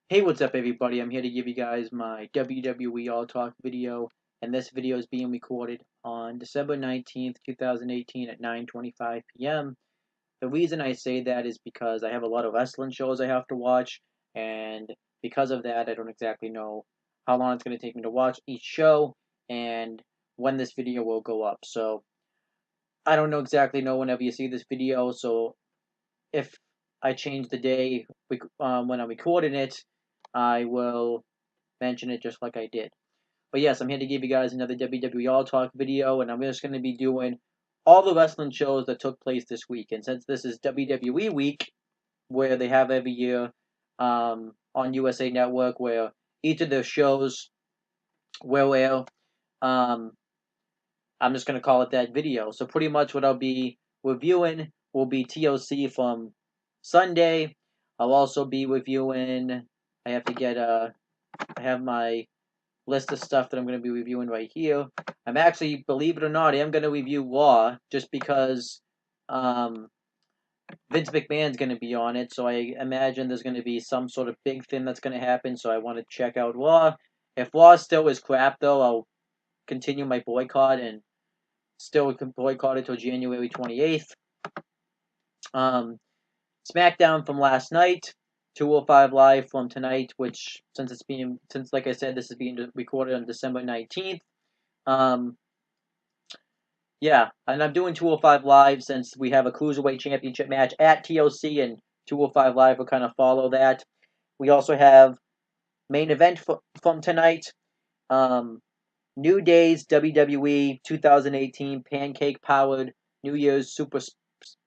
Hey, what's up, everybody? I'm here to give you guys my WWE All Talk video, and this video is being recorded on December 19th, 2018 at 9:25 p.m. The reason I say that is because I have a lot of wrestling shows I have to watch, and because of that, I don't exactly know how long it's going to take me to watch each show and when this video will go up. So, I don't know exactly know whenever you see this video, so if I change the day when I'm recording it, I will mention it just like I did. But yes, I'm here to give you guys another WWE All Talk video, and I'm just going to be doing all the wrestling shows that took place this week. And since this is WWE week, where they have every year on USA Network, where each of their shows will air, um, I'm just going to call it that video. So pretty much what I'll be reviewing will be TLC from Sunday. I'll also be reviewing. I have to get I have my list of stuff that I'm going to be reviewing right here. I'm actually, believe it or not, I am going to review Raw just because um, Vince McMahon's going to be on it. So I imagine there's going to be some sort of big thing that's going to happen. So I want to check out Raw. If Raw still is crap, though, I'll continue my boycott and still boycott it till January 28th. Um, SmackDown from last night. 205 Live from tonight, which since like I said, this is being recorded on December 19th. Um, Yeah, and I'm doing 205 Live since we have a Cruiserweight Championship match at TLC, and 205 Live will kind of follow that. We also have main event from tonight. Um, New Day's WWE 2018 Pancake Powered New Year's Super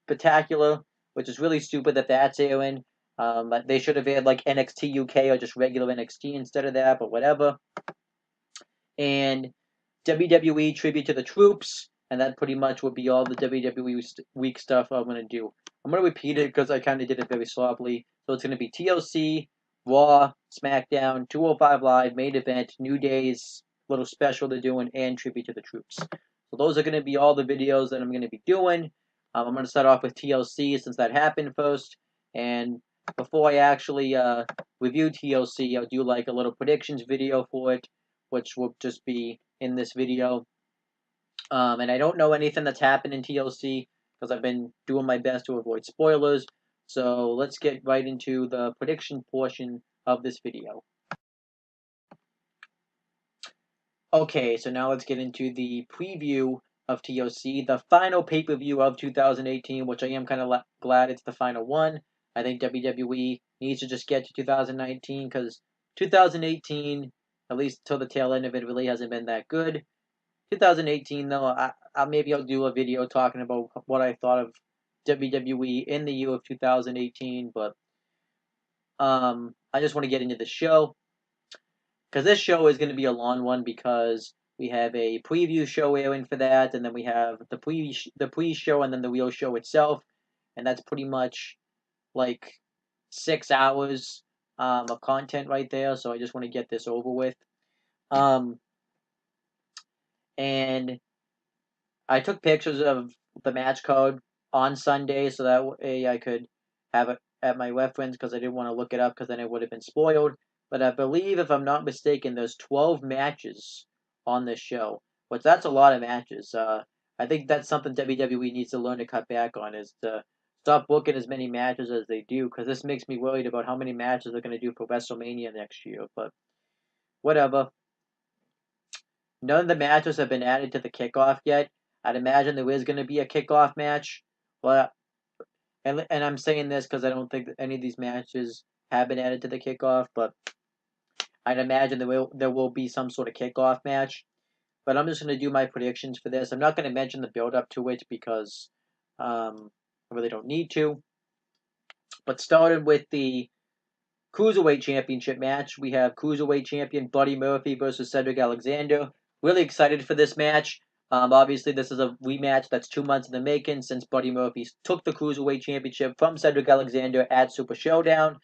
Spectacular, which is really stupid that that's airing. But they should have aired like NXT UK or just regular NXT instead of that, but whatever. And WWE Tribute to the Troops, and that pretty much would be all the WWE week stuff I'm going to do. I'm going to repeat it because I kind of did it very sloppily. So it's going to be TLC, Raw, SmackDown, 205 Live, Main Event, New Days, little special they're doing, and Tribute to the Troops. So those are going to be all the videos that I'm going to be doing. I'm going to start off with TLC since that happened first. And before I actually review TLC, I'll do like a little predictions video for it, which will just be in this video. And I don't know anything that's happened in TLC because I've been doing my best to avoid spoilers. So let's get right into the prediction portion of this video. Okay, so now let's get into the preview of TLC, the final pay per view of 2018, which I am kind of glad it's the final one. I think WWE needs to just get to 2019 because 2018, at least till the tail end of it, really hasn't been that good. 2018 though, maybe I'll do a video talking about what I thought of WWE in the year of 2018, but I just want to get into the show because this show is going to be a long one because we have a preview show airing for that, and then we have the pre-show, and then the real show itself, and that's pretty much like 6 hours of content right there. So I just want to get this over with. Um, and I took pictures of the match card on Sunday so that way I could have it at my reference because I didn't want to look it up because then it would have been spoiled. But I believe, if I'm not mistaken, there's 12 matches on this show, which that's a lot of matches. I think that's something WWE needs to learn to cut back on is to stop booking as many matches as they do because this makes me worried about how many matches they're going to do for WrestleMania next year. But whatever. None of the matches have been added to the kickoff yet. I'd imagine there is going to be a kickoff match, but and I'm saying this because I don't think that any of these matches have been added to the kickoff, but I'd imagine there will be some sort of kickoff match. But I'm just going to do my predictions for this. I'm not going to mention the build up to it because I really don't need to. But started with the Cruiserweight Championship match, we have Cruiserweight Champion Buddy Murphy versus Cedric Alexander. Really excited for this match. Obviously, this is a rematch that's 2 months in the making since Buddy Murphy took the Cruiserweight Championship from Cedric Alexander at Super Showdown.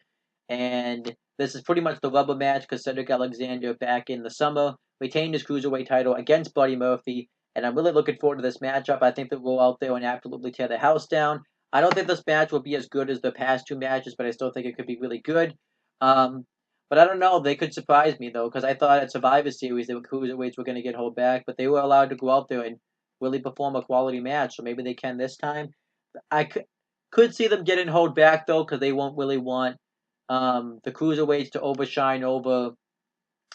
And this is pretty much the rubber match because Cedric Alexander, back in the summer, retained his Cruiserweight title against Buddy Murphy. And I'm really looking forward to this matchup. I think they'll go out there and absolutely tear the house down. I don't think this match will be as good as the past two matches, but I still think it could be really good. Um, But I don't know. They could surprise me though, because I thought at Survivor Series the cruiserweights were going to get hold back, but they were allowed to go out there and really perform a quality match. So maybe they can this time. I could see them getting hold back though, because they won't really want the cruiserweights to overshine over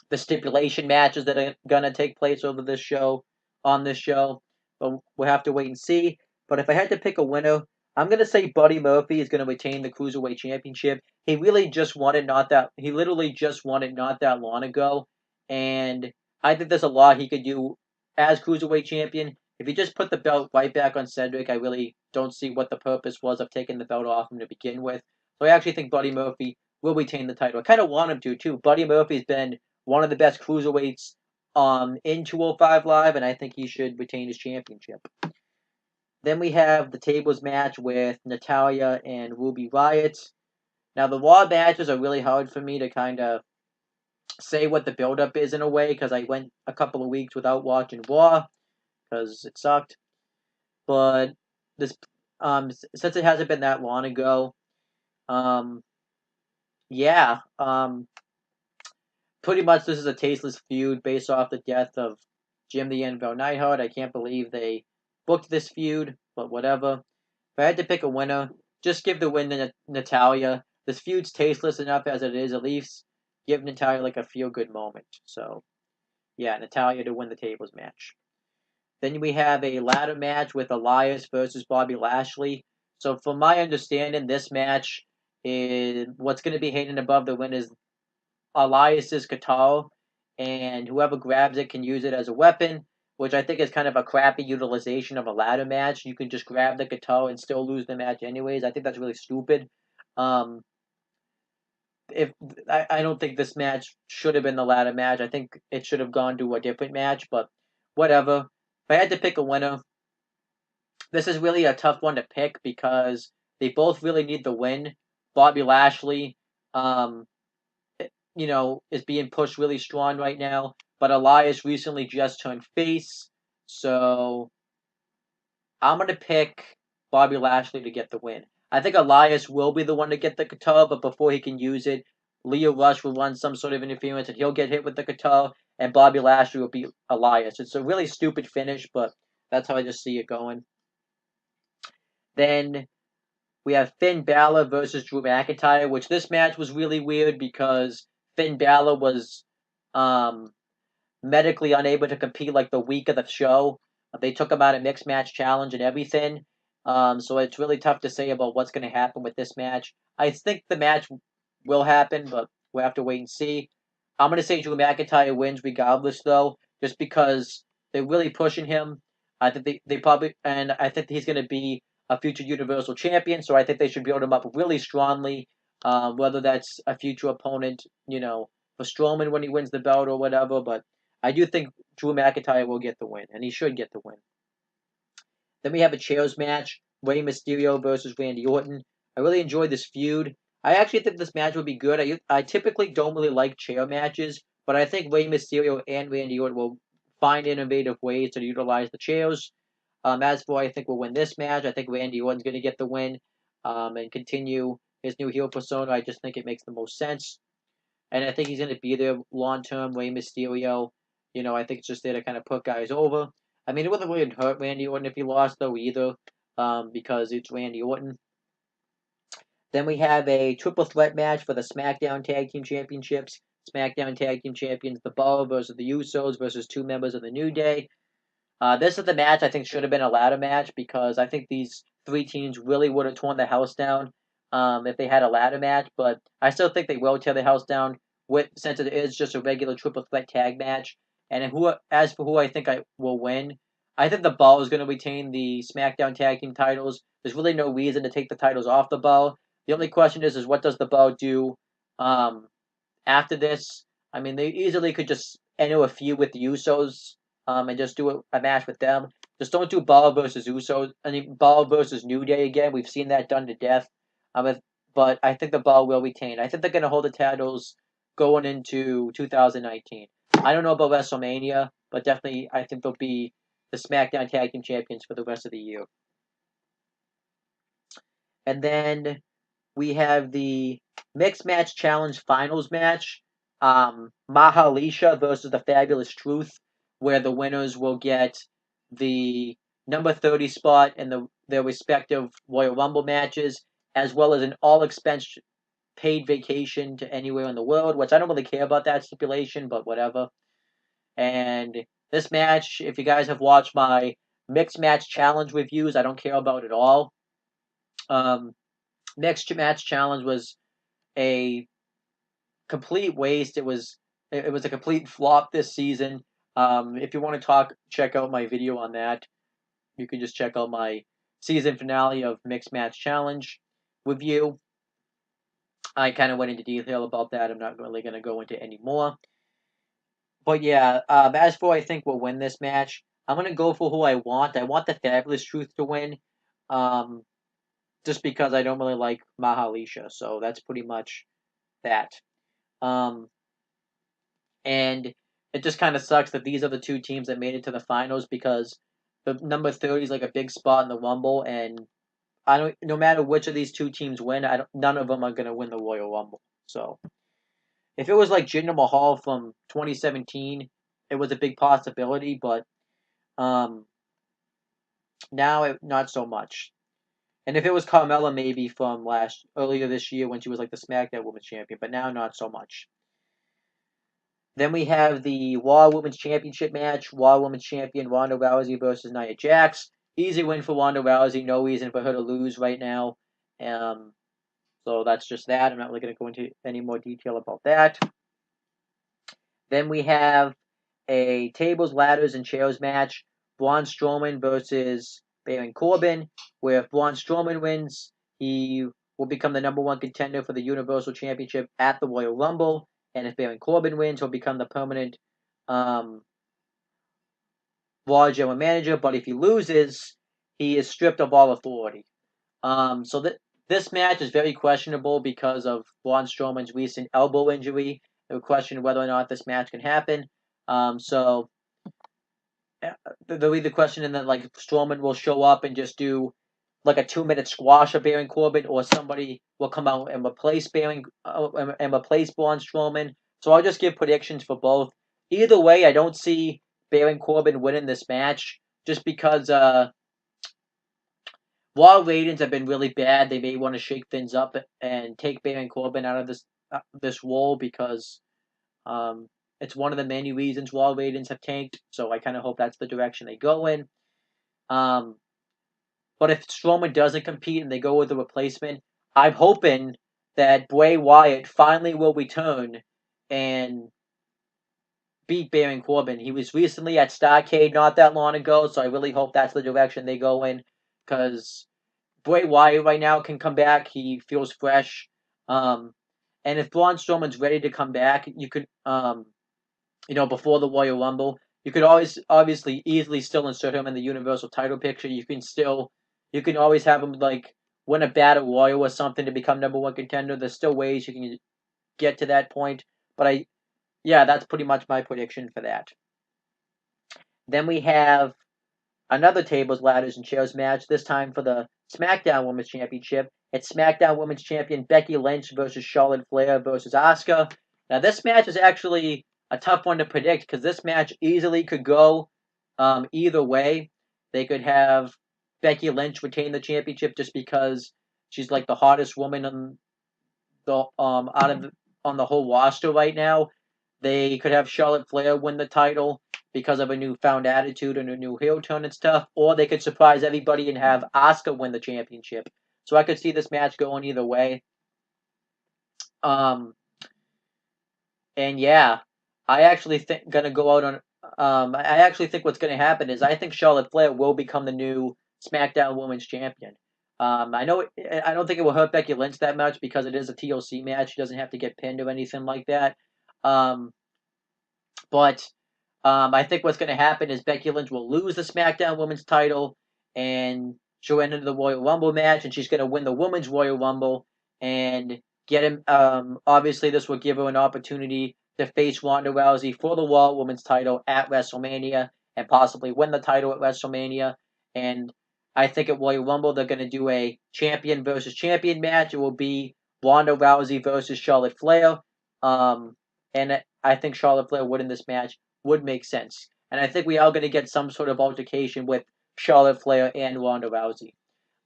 the stipulation matches that are gonna take place over this show on this show. But we'll have to wait and see. But if I had to pick a winner, I'm gonna say Buddy Murphy is gonna retain the Cruiserweight Championship. He really just won it not that he literally just won it not that long ago. And I think there's a lot he could do as Cruiserweight Champion. If he just put the belt right back on Cedric, I really don't see what the purpose was of taking the belt off him to begin with. So I actually think Buddy Murphy will retain the title. I kind of want him to too. Buddy Murphy's been one of the best cruiserweights in 205 Live, and I think he should retain his championship. Then we have the tables match with Natalya and Ruby Riott. Now, the Raw matches are really hard for me to kind of say what the build-up is in a way, because I went a couple of weeks without watching Raw, because it sucked. But this, since it hasn't been that long ago, um, yeah, pretty much this is a tasteless feud based off the death of Jim the Anvil Neidhart. I can't believe they booked this feud, but whatever. If I had to pick a winner, just give the win to Natalya. This feud's tasteless enough as it is. At least give Natalya like a feel-good moment. So, yeah, Natalya to win the tables match. Then we have a ladder match with Elias versus Bobby Lashley. So, from my understanding, this match is what's going to be hanging above the win is Elias's guitar, and whoever grabs it can use it as a weapon, which I think is kind of a crappy utilization of a ladder match. You can just grab the guitar and still lose the match anyways. I think that's really stupid. Um, if I don't think this match should have been the ladder match. I think it should have gone to a different match, but whatever. If I had to pick a winner, this is really a tough one to pick because they both really need the win. Bobby Lashley, um, is being pushed really strong right now. But Elias recently just turned face, so I'm gonna pick Bobby Lashley to get the win. I think Elias will be the one to get the guitar, but before he can use it, Leo Rush will run some sort of interference and he'll get hit with the guitar, and Bobby Lashley will beat Elias. It's a really stupid finish, but that's how I just see it going. Then we have Finn Balor versus Drew McIntyre, which this match was really weird because Finn Balor was um, medically unable to compete like the week of the show. They took him out of mixed match challenge and everything. So it's really tough to say about what's going to happen with this match. I think the match will happen, but we'll have to wait and see. I'm going to say Drew McIntyre wins regardless, though, just because they're really pushing him. I think they probably, and I think he's going to be a future Universal Champion, so I think they should build him up really strongly, whether that's a future opponent, for Strowman when he wins the belt or whatever, but I do think Drew McIntyre will get the win, and he should get the win. Then we have a chairs match, Rey Mysterio versus Randy Orton. I really enjoyed this feud. I actually think this match would be good. I typically don't really like chair matches, but I think Rey Mysterio and Randy Orton will find innovative ways to utilize the chairs. As for I think will win this match, I think Randy Orton's going to get the win and continue his new heel persona. I just think it makes the most sense. And I think he's going to be there long term. Rey Mysterio, I think it's just there to kind of put guys over. I mean, it wouldn't really hurt Randy Orton if he lost though either, because it's Randy Orton. Then we have a triple threat match for the SmackDown Tag Team Championships. SmackDown Tag Team Champions, The Bar versus the Usos versus two members of the New Day. This is the match I think should have been a ladder match because I think these three teams really would have torn the house down if they had a ladder match. But I still think they will tear the house down since it is just a regular triple threat tag match. And as for who I think I will win, I think the Ball is going to retain the SmackDown Tag Team titles. There's really no reason to take the titles off the Ball. The only question is what does the Ball do um, after this? I mean, they easily could just enter a feud with the Usos and just do a match with them. Just don't do Ball versus Usos. I mean, Ball versus New Day again. We've seen that done to death. But I think the Ball will retain. I think they're going to hold the titles going into 2019. I don't know about WrestleMania, but definitely I think they'll be the SmackDown Tag Team Champions for the rest of the year. And then we have the Mixed Match Challenge Finals match. Mahalisha versus the Fabulous Truth, where the winners will get the number 30 spot in their respective Royal Rumble matches, as well as an all-expense paid vacation to anywhere in the world, which I don't really care about that stipulation, but whatever. And this match, if you guys have watched my Mixed Match Challenge reviews, I don't care about it all. Mixed Match Challenge was a complete waste. It was a complete flop this season. If you want to check out my video on that. You can just check out my season finale of Mixed Match Challenge review. I kind of went into detail about that. I'm not really going to go into any more. But yeah, as for I think will win this match, I'm going to go for who I want. I want the Fabulous Truth to win. Um, just because I don't really like Mahalisha. So that's pretty much that. Um, and it just kind of sucks that these are the two teams that made it to the finals because the number 30 is like a big spot in the Rumble, and I don't. No matter which of these two teams win, none of them are gonna win the Royal Rumble. So if it was like Jinder Mahal from 2017, it was a big possibility, but um, not so much. And if it was Carmella, maybe from earlier this year when she was like the SmackDown Women's Champion, but now not so much. Then we have the Raw Women's Championship match. Raw Women's Champion Ronda Rousey versus Nia Jax. Easy win for Ronda Rousey. No reason for her to lose right now. So that's just that. I'm not really going to go into any more detail about that. Then we have a tables, ladders, and chairs match. Braun Strowman versus Baron Corbin. Where if Braun Strowman wins, he will become the number one contender for the Universal Championship at the Royal Rumble. And if Baron Corbin wins, he'll become the permanent Raw general manager. But if he loses, he is stripped of all authority. So this match is very questionable because of Braun Strowman's recent elbow injury. They were questioning whether or not this match can happen. So they'll either question and then like Strowman will show up and just do like a 2-minute squash of Baron Corbin, or somebody will come out and replace Braun Strowman. So I'll just give predictions for both. Either way, I don't see Baron Corbin winning this match just because Raw ratings have been really bad. They may want to shake things up and take Baron Corbin out of this role because it's one of the many reasons Raw ratings have tanked. So I kind of hope that's the direction they go in. But if Strowman doesn't compete and they go with a replacement, I'm hoping that Bray Wyatt finally will return and beat Baron Corbin. He was recently at Starrcade not that long ago, so I really hope that's the direction they go in because Bray Wyatt right now can come back. He feels fresh. And if Braun Strowman's ready to come back, you could, before the Royal Rumble, you could always, obviously, easily still insert him in the Universal title picture. You can always have him, like, win a Battle Royal or something to become number one contender. There's still ways you can get to that point. But that's pretty much my prediction for that. Then we have another tables, ladders, and chairs match, this time for the SmackDown Women's Championship. It's SmackDown Women's Champion Becky Lynch versus Charlotte Flair versus Asuka. Now, this match is actually a tough one to predict because this match easily could go either way. They could have Becky Lynch retain the championship just because she's like the hottest woman on the whole roster right now. They could have Charlotte Flair win the title because of a newfound attitude and a new heel turn and stuff, or they could surprise everybody and have Asuka win the championship. So I could see this match going either way. And yeah, I actually think I actually think what's gonna happen is I think Charlotte Flair will become the new SmackDown Women's Champion. I don't think it will hurt Becky Lynch that much because it is a TLC match. She doesn't have to get pinned or anything like that. But I think what's going to happen is Becky Lynch will lose the SmackDown Women's title, and she'll enter the Royal Rumble match, and she's going to win the Women's Royal Rumble and get him. Obviously, this will give her an opportunity to face Ronda Rousey for the Raw Women's title at WrestleMania and possibly win the title at WrestleMania. And I think at Royal Rumble they're going to do a champion versus champion match. It will be Ronda Rousey versus Charlotte Flair. And I think Charlotte Flair winning this match would make sense. And I think we are going to get some sort of altercation with Charlotte Flair and Ronda Rousey.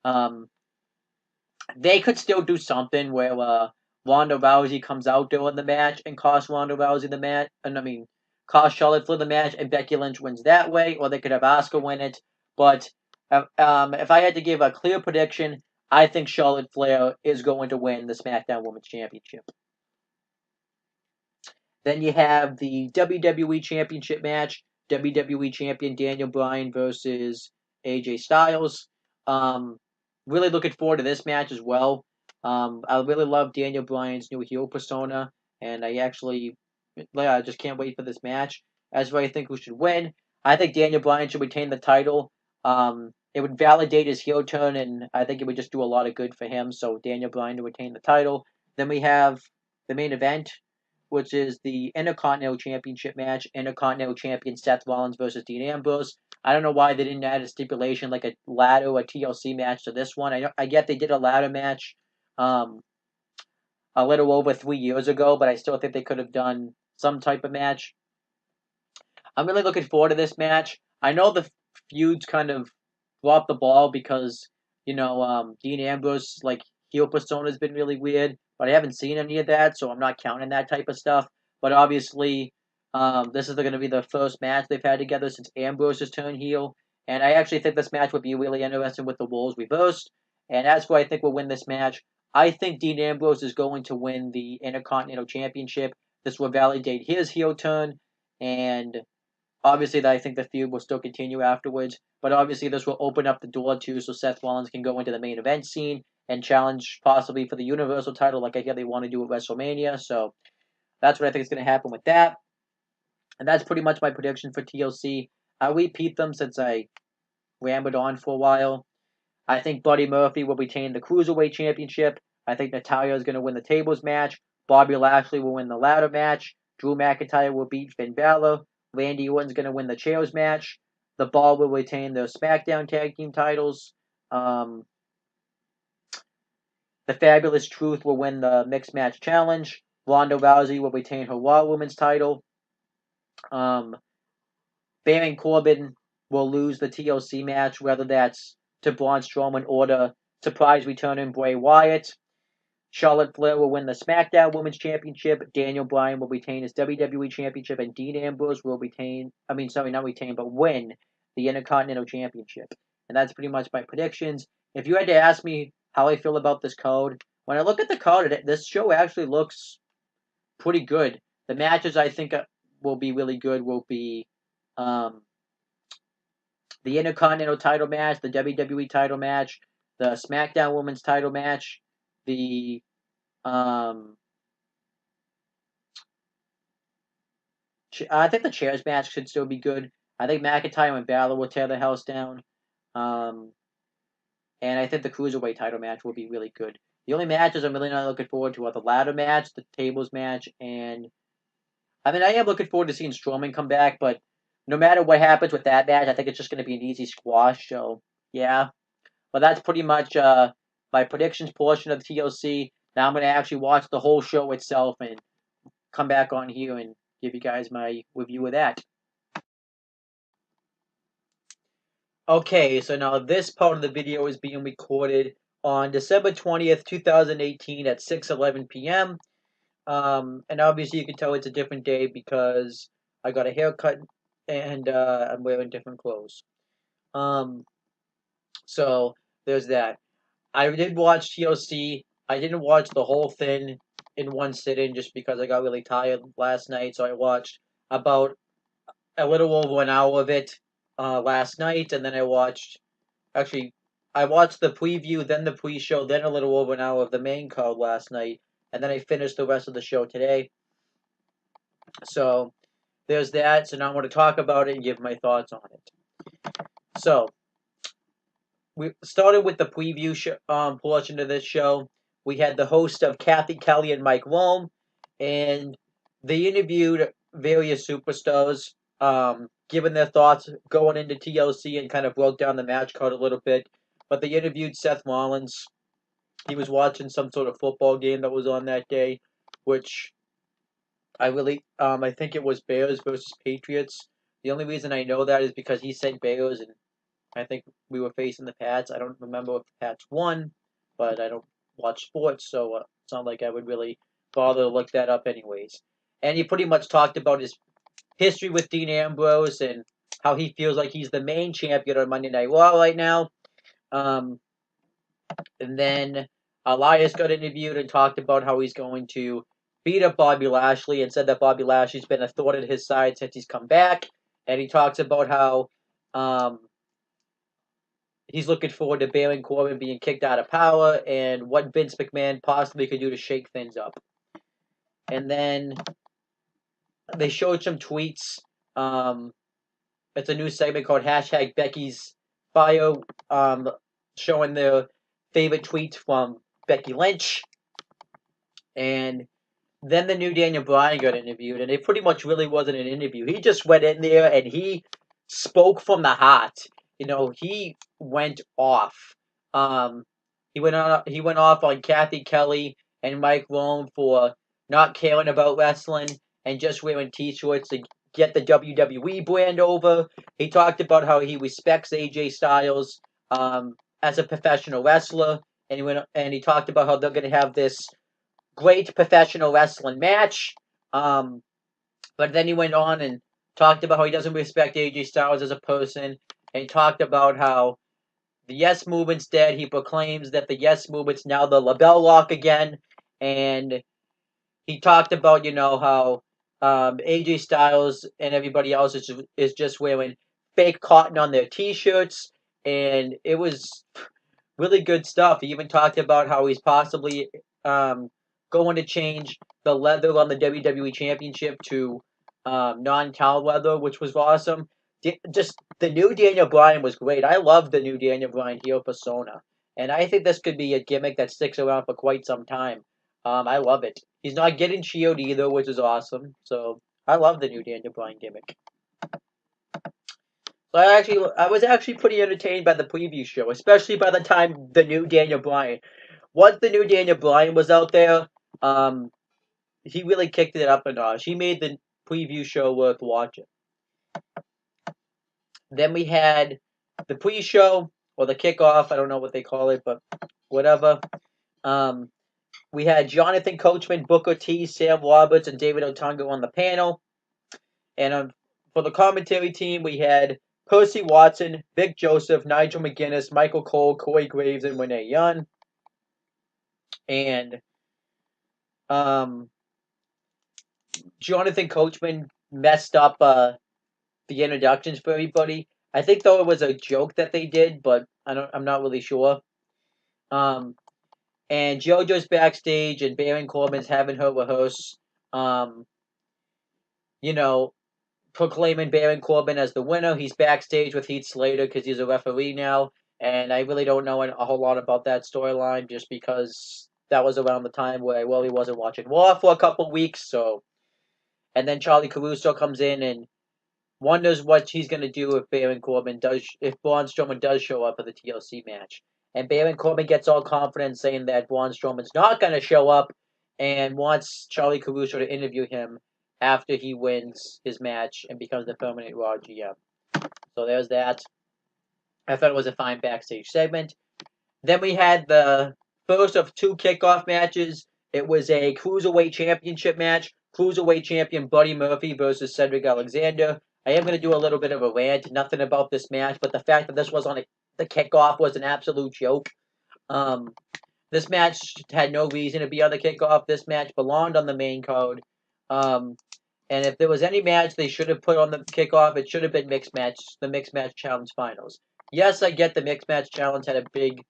Um, they could still do something where Ronda Rousey comes out during the match and costs Ronda Rousey the match, and I mean, cost Charlotte Flair the match, and Becky Lynch wins that way, or they could have Asuka win it. But if I had to give a clear prediction, I think Charlotte Flair is going to win the SmackDown Women's Championship. Then you have the WWE Championship match. WWE Champion Daniel Bryan versus AJ Styles. Um, really looking forward to this match as well. I really love Daniel Bryan's new heel persona, and I just can't wait for this match. That's what I think who should win. I think Daniel Bryan should retain the title. It would validate his heel turn, and I think it would just do a lot of good for him. So Daniel Bryan to retain the title. Then we have the main event, which is the Intercontinental Championship match. Intercontinental Champion Seth Rollins versus Dean Ambrose. I don't know why they didn't add a stipulation like a ladder or TLC match to this one. I get they did a ladder match um, a little over 3 years ago, but I still think they could have done some type of match. I'm really looking forward to this match. I know the feuds kind of dropped the ball because Dean Ambrose heel persona has been really weird, but I haven't seen any of that, so I'm not counting that type of stuff. But obviously, this is going to be the first match they've had together since Ambrose has turned heel, and I actually think this match would be really interesting with the roles reversed, and that's why I think we'll win this match. I think Dean Ambrose is going to win the Intercontinental Championship. This will validate his heel turn, and obviously, I think the feud will still continue afterwards, but obviously this will open up the door too, so Seth Rollins can go into the main event scene and challenge possibly for the Universal title, like I hear they want to do at WrestleMania. So that's what I think is going to happen with that, and that's pretty much my prediction for TLC. I'll repeat them since I rambled on for a while. I think Buddy Murphy will retain the Cruiserweight Championship. I think Natalya is going to win the tables match. Bobby Lashley will win the ladder match. Drew McIntyre will beat Finn Balor. Randy Orton's going to win the chairs match. The Bar will retain the SmackDown Tag Team titles. The Fabulous Truth will win the Mixed Match Challenge. Ronda Rousey will retain her Raw Women's title. Baron Corbin will lose the TLC match, whether that's to Braun Strowman or the surprise return in Bray Wyatt. Charlotte Flair will win the SmackDown Women's Championship. Daniel Bryan will retain his WWE Championship, and Dean Ambrose will win the Intercontinental Championship. And that's pretty much my predictions. If you had to ask me how I feel about this card, when I look at the card, this show actually looks pretty good. The matches I think will be really good will be the Intercontinental title match, the WWE title match, the SmackDown Women's title match, the I think the chairs match should still be good. I think McIntyre and Balor will tear the house down. And I think the Cruiserweight title match will be really good. The only matches I'm really not looking forward to are the ladder match, the tables match, and I am looking forward to seeing Strowman come back, but no matter what happens with that match, I think it's just going to be an easy squash. So, yeah. But that's pretty much my predictions portion of the TLC. Now I'm going to actually watch the whole show itself and come back on here and give you guys my review of that. Okay, so now this part of the video is being recorded on December 20th, 2018 at 6:11 p.m. And obviously you can tell it's a different day because I got a haircut and I'm wearing different clothes. So there's that. I did watch TLC. I didn't watch the whole thing in one sitting just because I got really tired last night. So I watched about a little over an hour of it last night, and then I watched the preview, then the pre-show, then a little over an hour of the main card last night, and then I finished the rest of the show today. So there's that. So now I want to talk about it and give my thoughts on it. So we started with the preview portion of this show. We had the host of Kathy Kelly and Mike Rome, and they interviewed various superstars, giving their thoughts going into TLC and kind of broke down the match card a little bit. But they interviewed Seth Rollins, he was watching some sort of football game that was on that day, which I think it was Bears versus Patriots. The only reason I know that is because he said Bears, and I think we were facing the Pats. I don't remember if the Pats won, but I don't watch sports, so it's not like I would really bother to look that up anyways. And he pretty much talked about his history with Dean Ambrose and how he feels like he's the main champion on Monday Night Raw right now. Um, and then Elias got interviewed and talked about how he's going to beat up Bobby Lashley and said that Bobby Lashley's been a thorn in his side since he's come back. And he talks about how he's looking forward to Baron Corbin being kicked out of power and what Vince McMahon possibly could do to shake things up. And then they showed some tweets. It's a new segment called hashtag Becky's Bio, showing their favorite tweets from Becky Lynch. And then the new Daniel Bryan got interviewed, and it pretty much really wasn't an interview. He just went in there and he spoke from the heart. You know, he went off. Um, he went off on Kathy Kelly and Mike Rome for not caring about wrestling and just wearing T-shirts to get the WWE brand over. He talked about how he respects AJ Styles as a professional wrestler, and he talked about how they're going to have this great professional wrestling match. But then he went on and talked about how he doesn't respect AJ Styles as a person, and he talked about how the Yes Movement's dead. He proclaims that the Yes Movement's now the LaBelle Lock again, and he talked about how AJ Styles and everybody else is just wearing fake cotton on their T-shirts, and it was really good stuff. He even talked about how he's possibly going to change the leather on the WWE Championship to non-cow leather, which was awesome. Just the new Daniel Bryan was great. I love the new Daniel Bryan heel persona, and I think this could be a gimmick that sticks around for quite some time. I love it. He's not getting Shield either, which is awesome. So I love the new Daniel Bryan gimmick. So I was actually pretty entertained by the preview show, especially by the time the new Daniel Bryan. Once the new Daniel Bryan was out there, he really kicked it up a notch. He made the preview show worth watching. Then we had the pre-show or the kickoff. I don't know what they call it, but whatever. We had Jonathan Coachman, Booker T, Sam Roberts, and David Otunga on the panel. And for the commentary team, we had Percy Watson, Vic Joseph, Nigel McGuinness, Michael Cole, Corey Graves, and Renee Young. And Jonathan Coachman messed up the introductions for everybody. I think though it was a joke that they did, but I'm not really sure. And JoJo's backstage, and Baron Corbin's having her rehearse. Proclaiming Baron Corbin as the winner. He's backstage with Heath Slater because he's a referee now, and I really don't know a whole lot about that storyline just because that was around the time where I really wasn't watching Raw for a couple weeks. So, and then Charlie Caruso comes in and wonders what he's gonna do if Braun Strowman does show up for the TLC match. And Baron Corbin gets all confident saying that Braun Strowman's not gonna show up, and wants Charlie Caruso to interview him after he wins his match and becomes the permanent Raw GM. So there's that. I thought it was a fine backstage segment. Then we had the first of two kickoff matches. It was a Cruiserweight Championship match. Cruiserweight Champion Buddy Murphy versus Cedric Alexander. I am going to do a little bit of a rant. Nothing about this match, but the fact that this was on the kickoff was an absolute joke. This match had no reason to be on the kickoff. This match belonged on the main card. And if there was any match they should have put on the kickoff, it should have been the mixed match challenge finals. Yes, I get the mixed match challenge had a big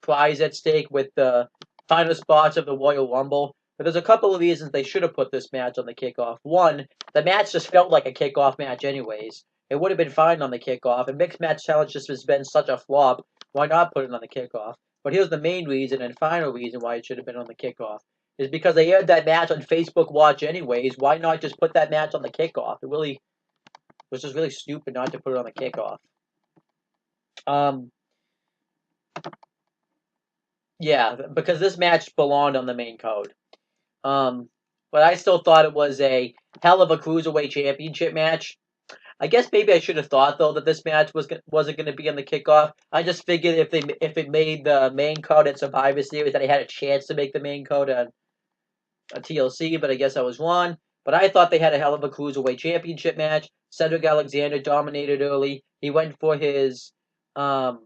prize at stake with the final spots of the Royal Rumble. But there's a couple of reasons they should have put this match on the kickoff. One, the match just felt like a kickoff match anyways. It would have been fine on the kickoff. And mixed match challenge just has been such a flop. Why not put it on the kickoff? But here's the main reason and final reason why it should have been on the kickoff. Is because they aired that match on Facebook Watch anyways. Why not just put that match on the kickoff? It really was just really stupid not to put it on the kickoff. Yeah, because this match belonged on the main card. But I still thought it was a hell of a cruiserweight championship match. I guess maybe I should have thought though that this match wasn't going to be on the kickoff. I just figured if it made the main card at Survivor Series that I had a chance to make the main card on a TLC, but I guess I was wrong. But I thought they had a hell of a cruiserweight championship match. Cedric Alexander dominated early. He went for his um,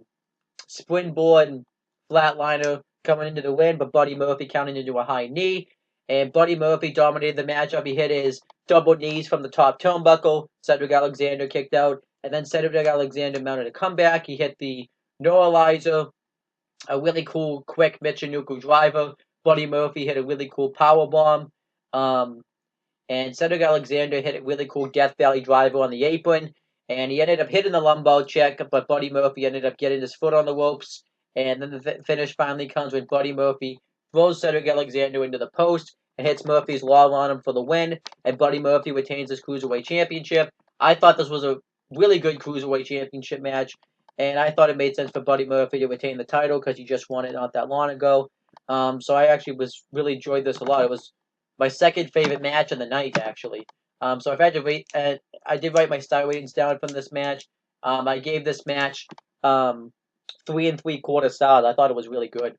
springboard flatliner coming into the win, but Buddy Murphy counted into a high knee. And Buddy Murphy dominated the matchup. He hit his double knees from the top turnbuckle. Cedric Alexander kicked out. And then Cedric Alexander mounted a comeback. He hit the neuralizer, a really cool, quick Michinoku driver. Buddy Murphy hit a really cool power bomb. Um, and Cedric Alexander hit a really cool Death Valley driver on the apron, and he ended up hitting the lumbar check, but Buddy Murphy ended up getting his foot on the ropes, and then the finish finally comes when Buddy Murphy throws Cedric Alexander into the post and hits Murphy's Law on him for the win, and Buddy Murphy retains his Cruiserweight Championship. I thought this was a really good Cruiserweight Championship match, and I thought it made sense for Buddy Murphy to retain the title because he just won it not that long ago. So I actually really enjoyed this a lot. It was my second favorite match of the night, actually. So if I had to rate, I did write my star ratings down from this match. I gave this match 3 3/4 stars. I thought it was really good.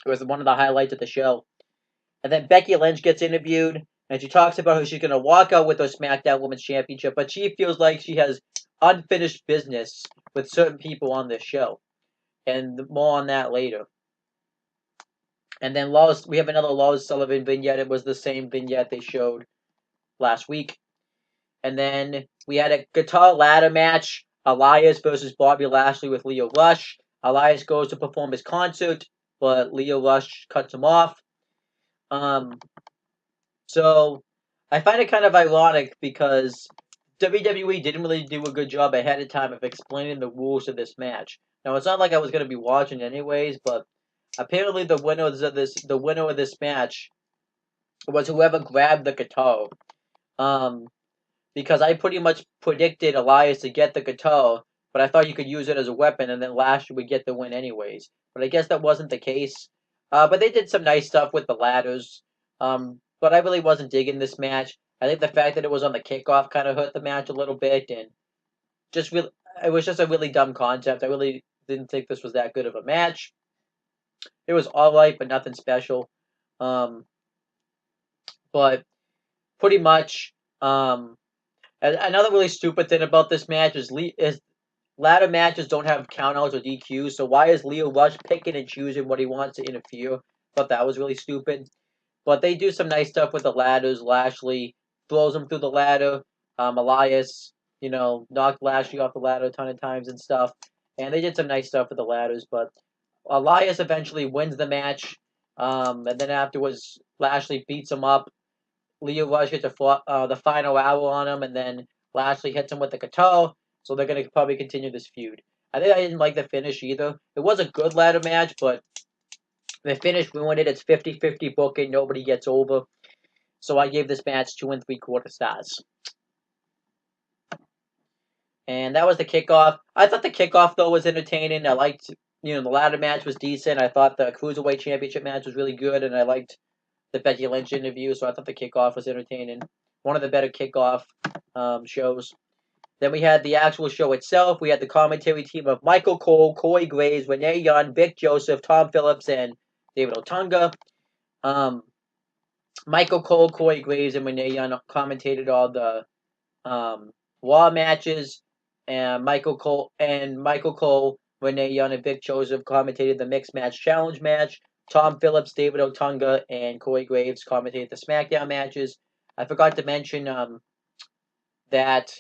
It was one of the highlights of the show. And then Becky Lynch gets interviewed, and she talks about how she's going to walk out with her SmackDown Women's Championship, but she feels like she has unfinished business with certain people on this show. And more on that later. And then we have another Lars Sullivan vignette. It was the same vignette they showed last week. And then we had a guitar ladder match. Elias versus Bobby Lashley with Leo Rush. Elias goes to perform his concert, but Leo Rush cuts him off. So I find it kind of ironic because WWE didn't really do a good job ahead of time of explaining the rules of this match. Now it's not like I was going to be watching anyways, but apparently the winner of this match was whoever grabbed the guitar. Because I pretty much predicted Elias to get the guitar, but I thought you could use it as a weapon, and then Lashley would get the win anyways. But I guess that wasn't the case. But they did some nice stuff with the ladders. But I really wasn't digging this match. I think the fact that it was on the kickoff kind of hurt the match a little bit, and it was just a really dumb concept. I really didn't think this was that good of a match. It was alright, but nothing special. But pretty much, another really stupid thing about this match is ladder matches don't have countouts or DQs, so why is Leo Rush picking and choosing what he wants to interfere? Thought that was really stupid. But they do some nice stuff with the ladders. Lashley throws him through the ladder. Elias, knocked Lashley off the ladder a ton of times and stuff. And they did some nice stuff with the ladders, but Elias eventually wins the match. And then afterwards, Lashley beats him up. Leo Rush hits the final hour on him, and then Lashley hits him with the guitar. So they're going to probably continue this feud. I didn't like the finish either. It was a good ladder match, but the finish ruined it. It's 50-50 booking. Nobody gets over. So I gave this match 2 3/4 stars. And that was the kickoff. I thought the kickoff, though, was entertaining. I liked, the ladder match was decent. I thought the Cruiserweight Championship match was really good, and I liked the Becky Lynch interview, so I thought the kickoff was entertaining. One of the better kickoff shows. Then we had the actual show itself. We had the commentary team of Michael Cole, Corey Graves, Renee Young, Vic Joseph, Tom Phillips, and David Otunga. Michael Cole, Corey Graves, and Renee Young commentated all the Raw matches, and Michael Cole, Renee Young, and Vic Joseph commentated the Mixed Match Challenge match. Tom Phillips, David Otunga, and Corey Graves commentated the SmackDown matches. I forgot to mention that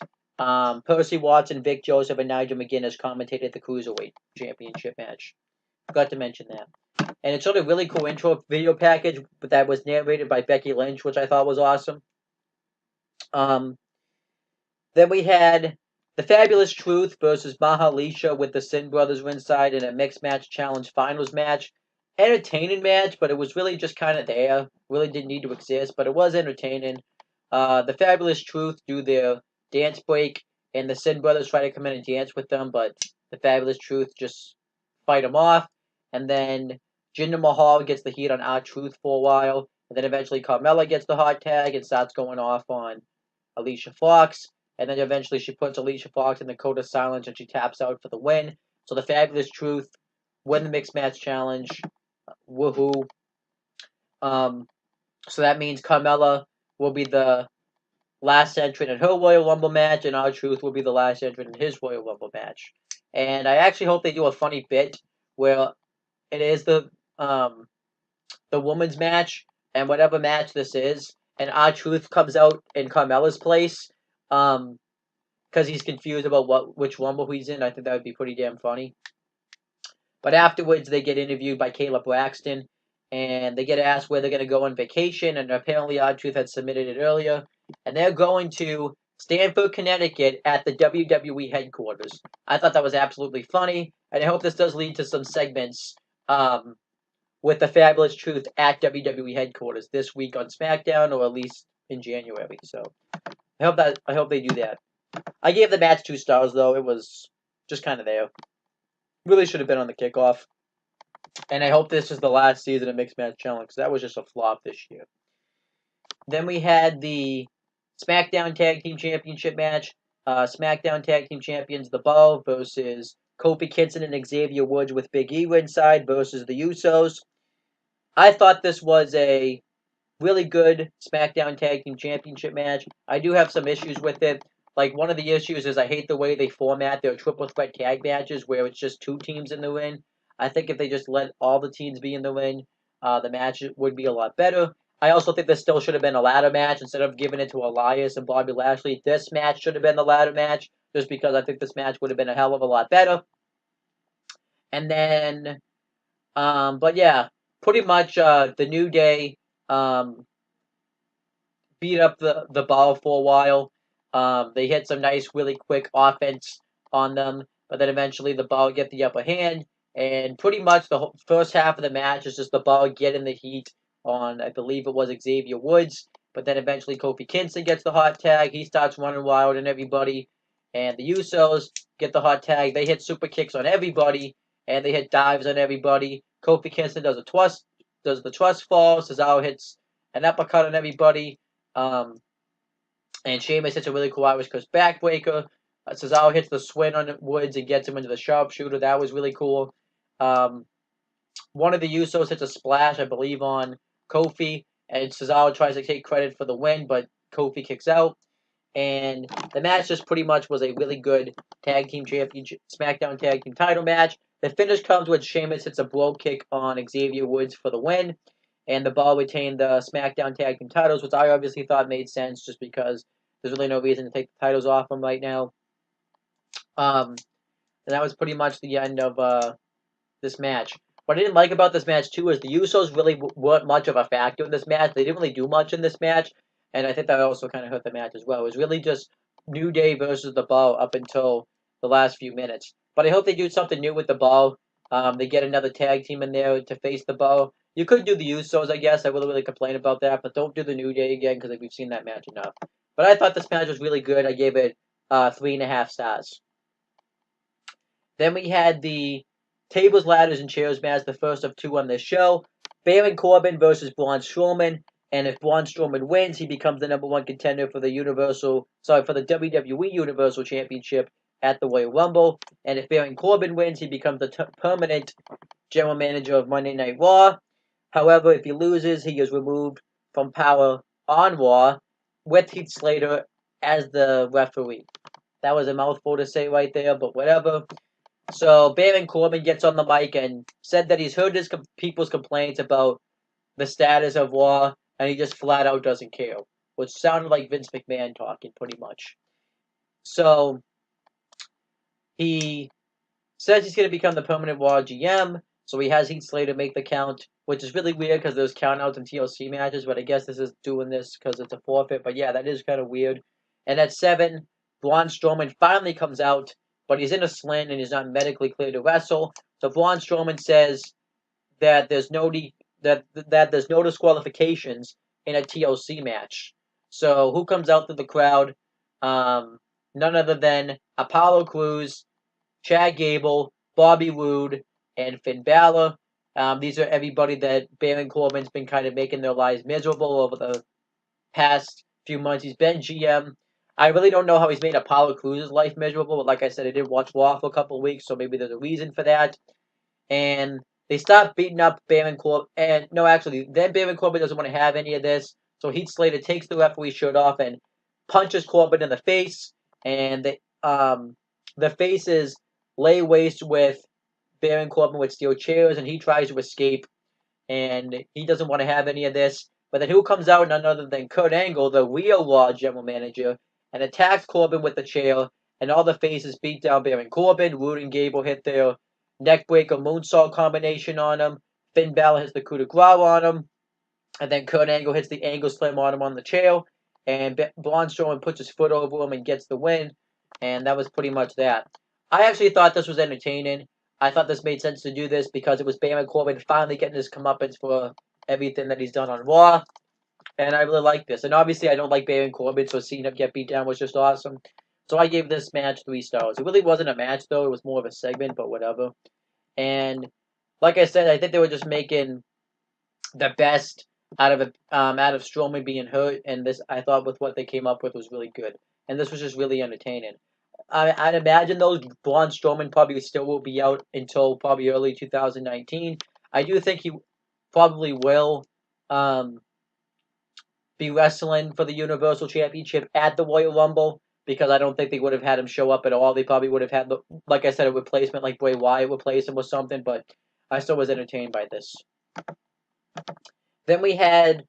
Percy Watson, Vic Joseph, and Nigel McGuinness commentated the Cruiserweight Championship match. Forgot to mention that. And it showed a really cool intro video package that was narrated by Becky Lynch, which I thought was awesome. Then we had the Fabulous Truth versus Mahalisha with the Sin Brothers ringside in a Mixed Match Challenge Finals match. Entertaining match, but it was really just kind of there. Really didn't need to exist, but it was entertaining. The Fabulous Truth do their dance break, and the Sin Brothers try to come in and dance with them, but the Fabulous Truth just fight them off. And then Jinder Mahal gets the heat on R-Truth for a while, and then eventually Carmella gets the hot tag and starts going off on Alicia Fox, and then eventually she puts Alicia Fox in the code of silence and she taps out for the win. So the Fabulous Truth win the Mixed Match Challenge. Woohoo. So that means Carmella will be the last entrant in her Royal Rumble match, and R-Truth will be the last entrant in his Royal Rumble match. And I actually hope they do a funny bit where it is the women's match, and whatever match this is, and R-Truth comes out in Carmella's place, because he's confused about which Rumble he's in. I think that would be pretty damn funny. But afterwards, they get interviewed by Kayla Braxton, and they get asked where they're going to go on vacation, and apparently R-Truth had submitted it earlier, and they're going to Stamford, Connecticut at the WWE headquarters. I thought that was absolutely funny, and I hope this does lead to some segments with the Fabulous Truth at WWE headquarters this week on SmackDown, or at least in January. So I hope they do that. I gave the match 2 stars, though. It was just kind of there. Really should have been on the kickoff. And I hope this is the last season of Mixed Match Challenge, because that was just a flop this year. Then we had the SmackDown Tag Team Championship match. SmackDown Tag Team Champions The Bar versus Kofi Kingston and Xavier Woods with Big E ringside versus the Usos. I thought this was a really good SmackDown Tag Team Championship match. I do have some issues with it. Like, one of the issues is I hate the way they format their triple threat tag matches where it's just 2 teams in the ring. I think if they just let all the teams be in the ring, the match would be a lot better. I also think there still should have been a ladder match instead of giving it to Elias and Bobby Lashley. This match should have been the ladder match, just because I think this match would have been a hell of a lot better. And then, but yeah, pretty much the New Day beat up the Bar for a while. They hit some nice, really quick offense on them, but then eventually the Bar get the upper hand, and pretty much the first half of the match is just the Bar getting the heat on, I believe it was Xavier Woods, but then eventually Kofi Kingston gets the hot tag. He starts running wild on everybody, and the Usos get the hot tag. They hit super kicks on everybody, and they hit dives on everybody. Kofi Kingston does the trust fall. Cesaro hits an uppercut on everybody. And Sheamus hits a really cool Irish Coast backbreaker. Cesaro hits the swing on Woods and gets him into the sharpshooter. That was really cool. One of the Usos hits a splash, I believe, on Kofi, and Cesaro tries to take credit for the win, but Kofi kicks out. And the match just pretty much was a really good tag team championship, SmackDown tag team title match. The finish comes when Sheamus hits a blow kick on Xavier Woods for the win, and the Bar retained the SmackDown tag team titles, which I obviously thought made sense just because there's really no reason to take the titles off them right now. And that was pretty much the end of this match. What I didn't like about this match, too, is the Usos really weren't much of a factor in this match. They didn't really do much in this match, and I think that also kind of hurt the match as well. It was really just New Day versus the Bar up until the last few minutes. But I hope they do something new with the Bar. They get another tag team in there to face the Bar. You could do the Usos, I guess. I wouldn't really complain about that, but don't do the New Day again because we've seen that match enough. But I thought this match was really good. I gave it 3.5 stars. Then we had the Tables, Ladders, and Chairs match, the first of 2 on this show. Baron Corbin versus Braun Strowman. And if Braun Strowman wins, he becomes the #1 contender for the WWE Universal Championship at the Royal Rumble. And if Baron Corbin wins, he becomes the permanent general manager of Monday Night Raw. However, if he loses, he is removed from power on Raw with Heath Slater as the referee. That was a mouthful to say right there, but whatever. So Baron Corbin gets on the mic and said that he's heard his people's complaints about the status of Raw, and he just flat out doesn't care, which sounded like Vince McMahon talking pretty much. So he says he's going to become the permanent Raw GM, so he has Heath Slater make the count, which is really weird because there's countouts in TLC matches, but I guess this is doing this because it's a forfeit. But yeah, that is kind of weird. And at 7, Braun Strowman finally comes out, but he's in a sling and he's not medically cleared to wrestle. So Braun Strowman says that there's no there's no disqualifications in a TLC match. So who comes out through the crowd? None other than Apollo Crews, Chad Gable, Bobby Roode, and Finn Balor. These are everybody that Baron Corbin's been kind of making their lives miserable over the past few months. He's been GM. I really don't know how he's made Apollo Cruz's life miserable, but like I said, I did watch Raw for a couple of weeks, so maybe there's a reason for that. And they stopped beating up Baron Corbin. And no, actually, then Baron Corbin doesn't want to have any of this. So Heath Slater takes the referee's shirt off and punches Corbin in the face. And the faces lay waste with Baron Corbin with steel chairs, and he tries to escape. And he doesn't want to have any of this. But then who comes out none other than Kurt Angle, the real Raw general manager, and attacks Corbin with the chair, and all the faces beat down Baron Corbin. Roode and Gable hit their neckbreaker moonsault combination on him. Finn Balor hits the coup de grace on him. And then Kurt Angle hits the angle slam on him on the chair. And Braun Strowman puts his foot over him and gets the win. And that was pretty much that. I actually thought this was entertaining. I thought this made sense to do this because it was Baron Corbin finally getting his comeuppance for everything that he's done on Raw. And I really like this. And obviously, I don't like Baron Corbin, so seeing him get beat down was just awesome. So I gave this match 3 stars. It really wasn't a match, though. It was more of a segment, but whatever. And like I said, I think they were just making the best out of Strowman being hurt. And this, I thought, with what they came up with, was really good. And this was just really entertaining. I'd imagine those Braun Strowman probably still will be out until probably early 2019. I do think he probably will be wrestling for the Universal Championship at the Royal Rumble because I don't think they would have had him show up at all. They probably would have had, like I said, a replacement like Bray Wyatt replace him or something, but I still was entertained by this. Then we had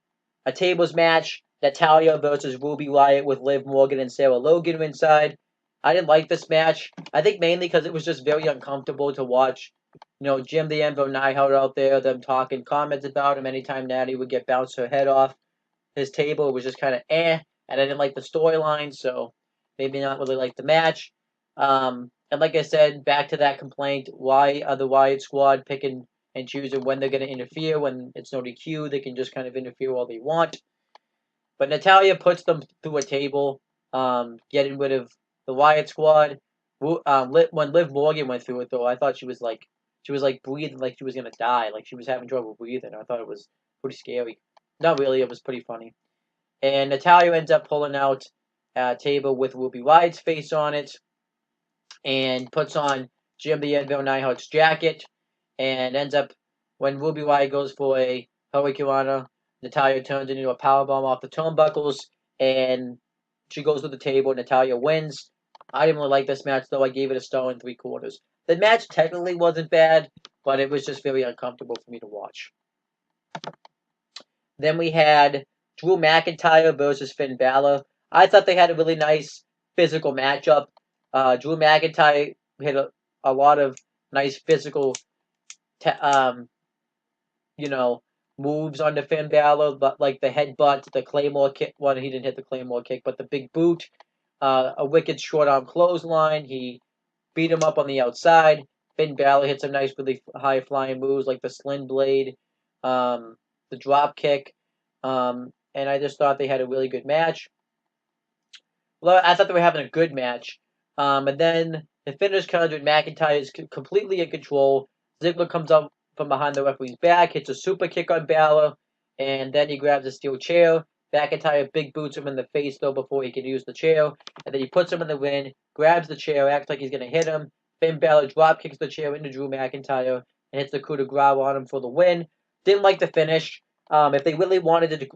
a tables match, Natalya versus Ruby Riott with Liv Morgan and Sarah Logan inside. I didn't like this match. I think mainly because it was just very uncomfortable to watch. Jim the Anvil Neidhart out there, them talking comments about him anytime Natty would get bounced her head off his table. It was just kind of and I didn't like the storyline, so maybe not really like the match. And like I said, back to that complaint, why are the Riott Squad picking and choosing when they're going to interfere when it's no DQ? They can just kind of interfere all they want. But Natalya puts them through a table, getting rid of the Riott Squad. When Liv Morgan went through it, though, I thought she was like breathing like she was gonna die, like she was having trouble breathing. I thought it was pretty scary. Not really, it was pretty funny. And Natalya ends up pulling out a table with Ruby Riott's face on it, and puts on Jim the Anvil Neidhart's jacket, and ends up when Ruby Riott goes for a Hurricanrana, Natalya turns it into a powerbomb off the turnbuckles, and she goes to the table. Natalya wins. I didn't really like this match, though. I gave it a star and 3/4. The match technically wasn't bad, but it was just very uncomfortable for me to watch. Then we had Drew McIntyre versus Finn Balor. I thought they had a really nice physical matchup. Drew McIntyre hit a lot of nice physical moves on the Finn Balor, but like the headbutt, the Claymore kick. Well, he didn't hit the Claymore kick, but the big boot, a wicked short arm clothesline. He beat him up on the outside. Finn Balor hit some nice, really high flying moves like the Sling Blade, the drop kick, and I just thought they had a really good match. Well, I thought they were having a good match, and then the finish comes with McIntyre is completely in control. Ziggler comes up from behind the referee's back, hits a super kick on Balor, and then he grabs a steel chair. McIntyre big boots him in the face, though, before he can use the chair, and then he puts him in the ring, grabs the chair, acts like he's going to hit him. Finn Balor drop kicks the chair into Drew McIntyre and hits the coup de grace on him for the win. Didn't like the finish. If they really wanted to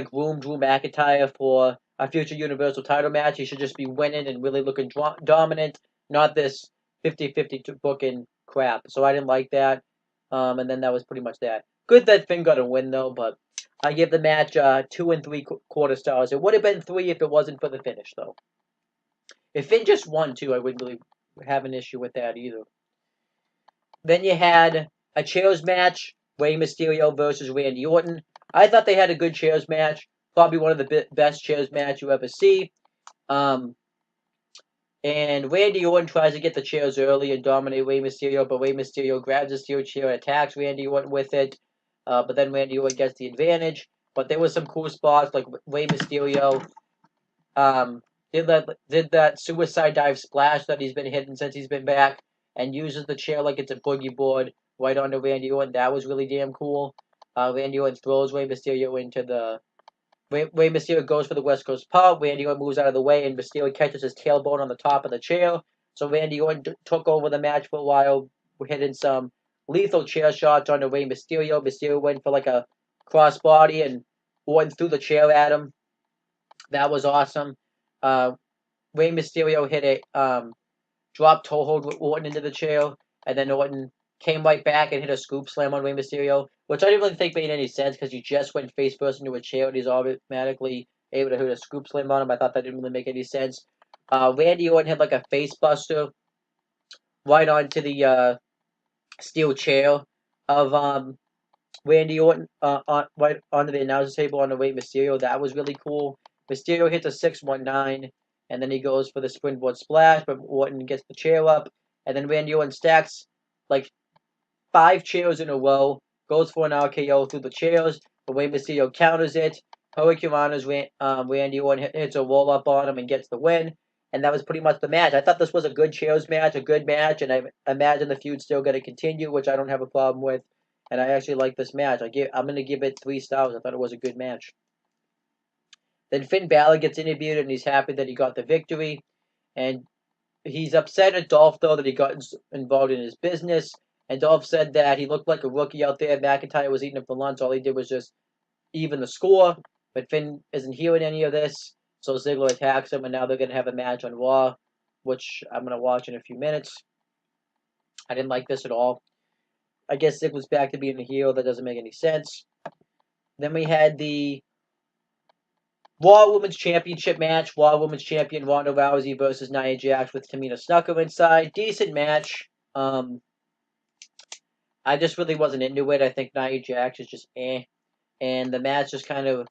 groom Drew McIntyre for a future Universal title match, he should just be winning and really looking dominant, not this 50-50 booking crap. So I didn't like that. And then that was pretty much that. Good that Finn got a win, though, but I give the match 2 3/4 stars. It would have been 3 if it wasn't for the finish, though. If Finn just won, too, I wouldn't really have an issue with that either. Then you had a chairs match, Rey Mysterio versus Randy Orton. I thought they had a good chairs match. Probably one of the best chairs match you ever see. And Randy Orton tries to get the chairs early and dominate Rey Mysterio, but Rey Mysterio grabs a steel chair and attacks Randy Orton with it. But then Randy Orton gets the advantage. But there was some cool spots, like Rey Mysterio did that suicide dive splash that he's been hitting since he's been back, and uses the chair like it's a boogie board. right onto Randy Orton. That was really damn cool. Randy Orton throws Rey Mysterio into the. Rey Mysterio goes for the West Coast Pub. Randy Orton moves out of the way, and Mysterio catches his tailbone on the top of the chair. So Randy Orton took over the match for a while, hitting some lethal chair shots onto Rey Mysterio. Mysterio went for like a crossbody, and Orton threw the chair at him. That was awesome. Uh, Rey Mysterio hit a drop toe hold with Orton into the chair, and then Orton came right back and hit a scoop slam on Rey Mysterio, which I didn't really think made any sense because he just went face first into a chair and he's automatically able to hit a scoop slam on him. I thought that didn't really make any sense. Randy Orton had like a face buster right onto the steel chair of Randy Orton right onto the announcer table on the way Mysterio. That was really cool. Mysterio hits a 619, and then he goes for the springboard splash, but Orton gets the chair up, and then Randy Orton stacks like 5 chairs in a row, goes for an RKO through the chairs, but Rey Mysterio counters it. Hurricanrana's Randy Orton hits a roll up on him and gets the win. And that was pretty much the match. I thought this was a good chairs match, a good match, and I imagine the feud's still going to continue, which I don't have a problem with. And I actually like this match. I'm going to give it 3 stars. I thought it was a good match. Then Finn Balor gets interviewed, and he's happy that he got the victory. And he's upset at Dolph, though, that he got involved in his business. And Dolph said that he looked like a rookie out there. McIntyre was eating him for lunch. All he did was just even the score. But Finn isn't hearing any of this. So Ziggler attacks him, and now they're going to have a match on Raw, which I'm going to watch in a few minutes. I didn't like this at all. I guess Ziggler's back to being a heel. That doesn't make any sense. Then we had the Raw Women's Championship match. Raw Women's Champion Ronda Rousey versus Nia Jax with Tamina Snuka inside. Decent match. I just really wasn't into it. I think Nia Jax is just eh. And the match just kind of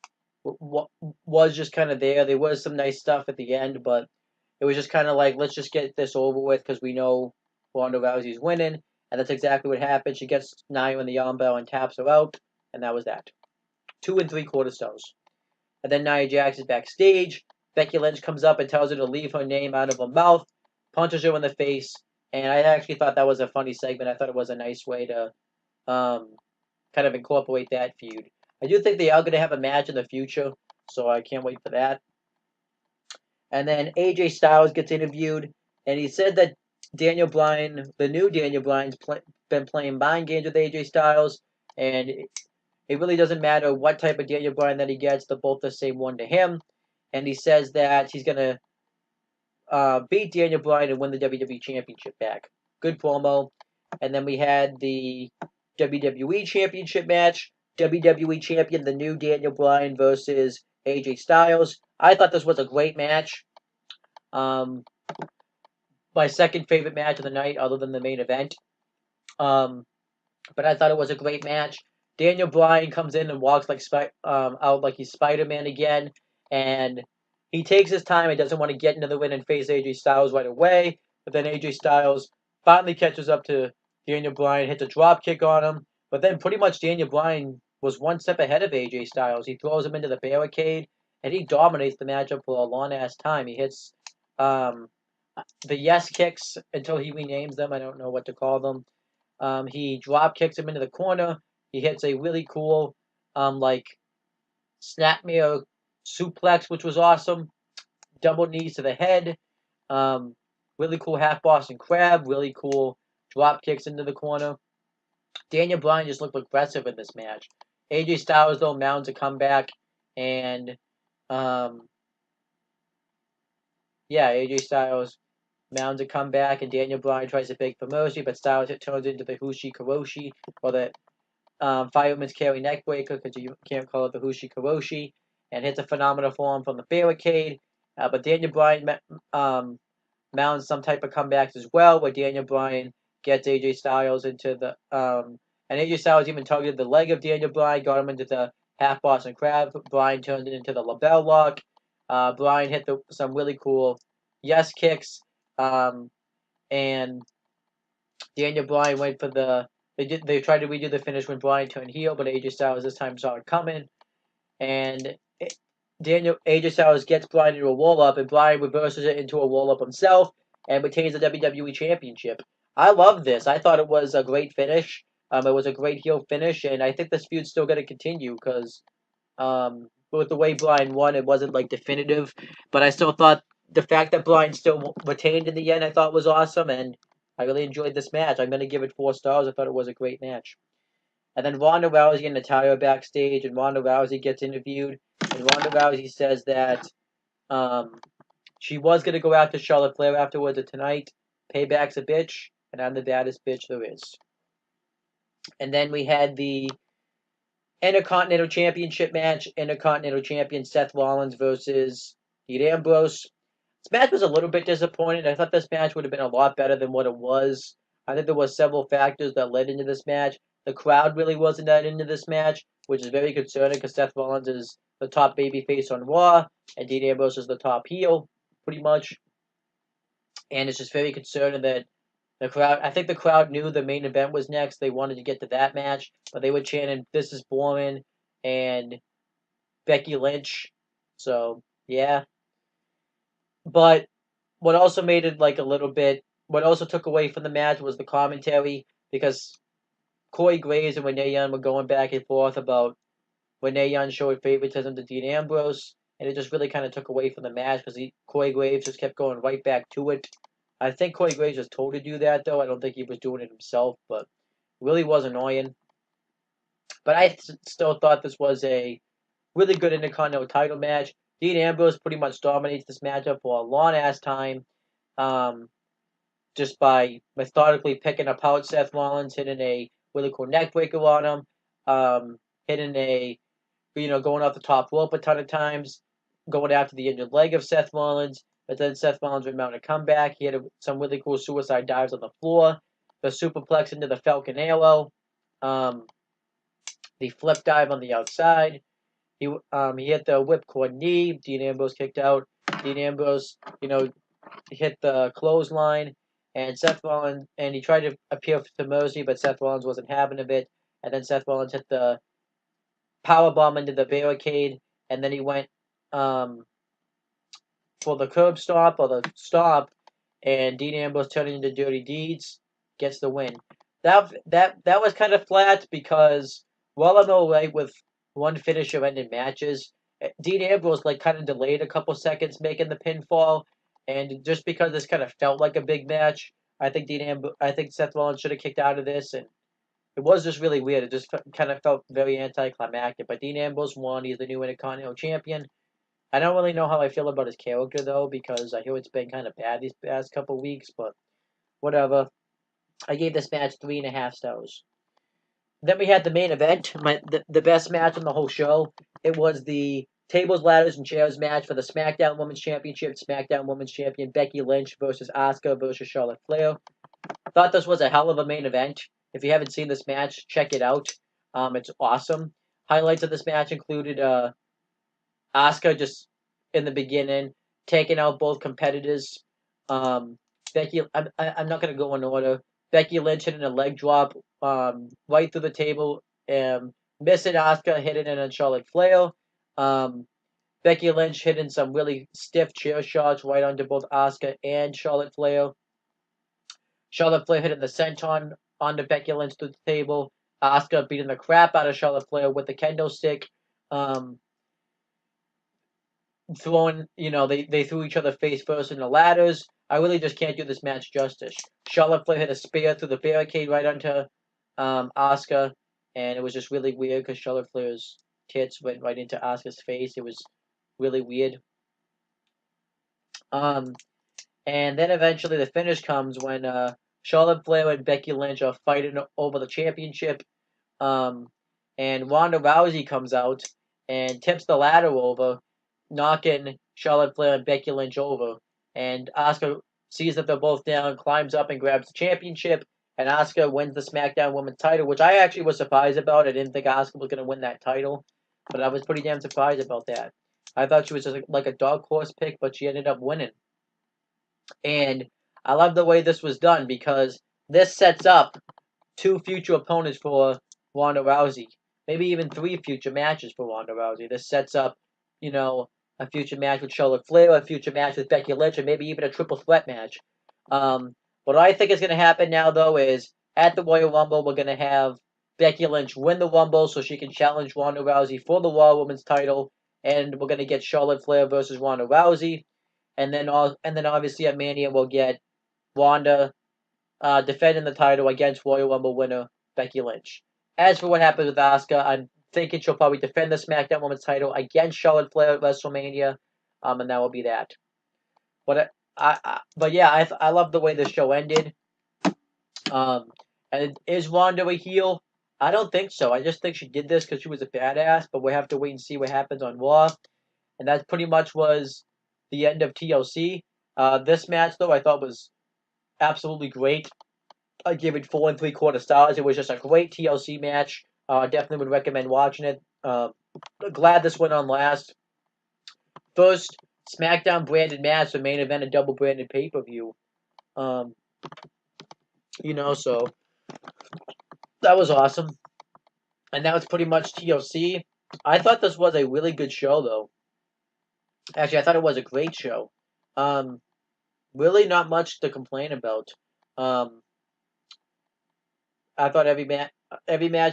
was just kind of there. There was some nice stuff at the end, but it was just kind of like, let's just get this over with because we know Ronda Rousey's winning. And that's exactly what happened. She gets Nia in the arm bell and taps her out. And that was that. 2 3/4 stars. And then Nia Jax is backstage. Becky Lynch comes up and tells her to leave her name out of her mouth. Punches her in the face. And I actually thought that was a funny segment. I thought it was a nice way to kind of incorporate that feud. I do think they are going to have a match in the future, so I can't wait for that. And then AJ Styles gets interviewed, and he said that Daniel Bryan, the new Daniel Bryan's been playing mind games with AJ Styles, and it really doesn't matter what type of Daniel Bryan that he gets, they're both the same one to him. And he says that he's going to beat Daniel Bryan and win the WWE Championship back. Good promo. And then we had the WWE Championship match. WWE Champion, the new Daniel Bryan versus AJ Styles. I thought this was a great match. My second favorite match of the night, other than the main event. But I thought it was a great match. Daniel Bryan comes in and walks like out like he's Spider-Man again, and he takes his time. He doesn't want to get into the ring and face AJ Styles right away. But then AJ Styles finally catches up to Daniel Bryan, hits a drop kick on him. But then pretty much Daniel Bryan was one step ahead of AJ Styles. He throws him into the barricade, and he dominates the matchup for a long-ass time. He hits the yes kicks until he renames them. I don't know what to call them. He drop kicks him into the corner. He hits a really cool, snapmare suplex, which was awesome. Double knees to the head. Really cool half Boston Crab. Really cool drop kicks into the corner. Daniel Bryan just looked aggressive in this match. AJ Styles, though, mounts a comeback. And, AJ Styles mounds a comeback. And Daniel Bryan tries to beg for mercy, but Styles turns into the Hushi Karoshi, or the Fireman's Carry Neckbreaker, because you can't call it the Hushi Karoshi, and hits a phenomenal form from the barricade. But Daniel Bryan mounts some type of comebacks as well, where Daniel Bryan gets AJ Styles into the and AJ Styles even targeted the leg of Daniel Bryan, got him into the half Boston Crab. Bryan turned it into the label lock. Bryan hit some really cool yes kicks, and Daniel Bryan went for the. They tried to redo the finish when Bryan turned heel, but AJ Styles this time saw it coming, and AJ Styles gets Bryan into a roll up, and Bryan reverses it into a roll up himself, and retains the WWE Championship. I love this. I thought it was a great finish. It was a great heel finish, and I think this feud's still going to continue because with the way Bryan won, it wasn't like definitive, but I still thought the fact that Bryan still retained in the end, I thought was awesome, and I really enjoyed this match. I'm going to give it 4 stars. I thought it was a great match. And then Ronda Rousey and Natalya are backstage, and Ronda Rousey gets interviewed, and Ronda Rousey says that she was going to go after Charlotte Flair afterwards tonight. Payback's a bitch, and I'm the baddest bitch there is. And then we had the Intercontinental Championship match. Intercontinental Champion Seth Rollins versus Dean Ambrose. This match was a little bit disappointing. I thought this match would have been a lot better than what it was. I think there was several factors that led into this match. The crowd really wasn't that into this match, which is very concerning because Seth Rollins is the top babyface on Raw, and Dean Ambrose is the top heel, pretty much. And it's just very concerning that the crowd, I think the crowd knew the main event was next. They wanted to get to that match, but they were chanting, "This is boring," and Becky Lynch. So, yeah. But what also made it like a little bit, what also took away from the match was the commentary because Corey Graves and Renee Young were going back and forth about Renee Young showing favoritism to Dean Ambrose, and it just really kind of took away from the match because Corey Graves just kept going right back to it. I think Corey Graves was told to do that, though. I don't think he was doing it himself, but it really was annoying. But I still thought this was a really good Intercontinental title match. Dean Ambrose pretty much dominates this matchup for a long ass time, just by methodically picking apart Seth Rollins, hitting a really cool neck breaker on him, hitting a, going off the top rope a ton of times, going after the injured leg of Seth Rollins. But then Seth Rollins would mount a comeback. He had some really cool suicide dives on the floor, the superplex into the Falcon Arrow, the flip dive on the outside. He hit the whipcord knee. Dean Ambrose kicked out. Dean Ambrose, hit the clothesline, and Seth Rollins, and he tried to appeal to mercy, but Seth Rollins wasn't having of it. And then Seth Rollins hit the power bomb into the barricade, and then he went for the curb stomp or the stomp, and Dean Ambrose turned into Dirty Deeds, gets the win. That was kind of flat because while I'm alright with one finisher ending matches, Dean Ambrose kind of delayed a couple seconds making the pinfall, and just because this kind of felt like a big match, I think Seth Rollins should have kicked out of this, and it was just really weird. It just kind of felt very anticlimactic. But Dean Ambrose won. He's the new Intercontinental Champion. I don't really know how I feel about his character though, because I hear it's been kind of bad these past couple weeks. But whatever. I gave this match 3.5 stars. Then we had the main event, the best match on the whole show. It was the tables, ladders, and chairs match for the SmackDown Women's Championship. SmackDown Women's Champion Becky Lynch versus Asuka versus Charlotte Flair. I thought this was a hell of a main event. If you haven't seen this match, check it out. It's awesome. Highlights of this match included Asuka just in the beginning taking out both competitors. Becky, I'm not gonna go in order. Becky Lynch hitting a leg drop right through the table, missing Asuka, hitting it on Charlotte Flair. Becky Lynch hitting some really stiff chair shots right onto both Asuka and Charlotte Flair. Charlotte Flair hitting the senton onto Becky Lynch through the table. Asuka beating the crap out of Charlotte Flair with the kendo stick. Throwing, they threw each other face first in the ladders. I really just can't do this match justice. Charlotte Flair hit a spear through the barricade right onto Asuka, and it was just really weird because Charlotte Flair's tits went right into Asuka's face. It was really weird. And then eventually the finish comes when Charlotte Flair and Becky Lynch are fighting over the championship. And Ronda Rousey comes out and tips the ladder over, knocking Charlotte Flair and Becky Lynch over. And Asuka sees that they're both down, climbs up and grabs the championship. And Asuka wins the SmackDown Women's title, which I actually was surprised about. I didn't think Asuka was going to win that title, but I was pretty damn surprised about that. I thought she was just like a dark horse pick, but she ended up winning. And I love the way this was done because this sets up 2 future opponents for Ronda Rousey. Maybe even 3 future matches for Ronda Rousey. This sets up, a future match with Charlotte Flair, a future match with Becky Lynch, and maybe even a triple threat match. What I think is going to happen now, though, is at the Royal Rumble, we're going to have Becky Lynch win the Rumble so she can challenge Ronda Rousey for the Raw Women's title, and we're going to get Charlotte Flair versus Ronda Rousey, and then obviously at Mania we'll get Ronda defending the title against Royal Rumble winner Becky Lynch. As for what happens with Asuka, I'm thinking she'll probably defend the SmackDown Women's title against Charlotte Flair at WrestleMania, and that will be that. But yeah, I love the way the show ended. And is Ronda a heel? I don't think so. I just think she did this because she was a badass. But we have to wait and see what happens on Raw. And that pretty much was the end of TLC. This match, though, I thought was absolutely great. I give it 4 3/4 stars. It was just a great TLC match. Definitely would recommend watching it. Glad this went on last. First SmackDown branded match, the main event, a double branded pay per view. So that was awesome. And that was pretty much TLC. I thought this was a really good show, though. Actually, I thought it was a great show. Really not much to complain about. I thought every match,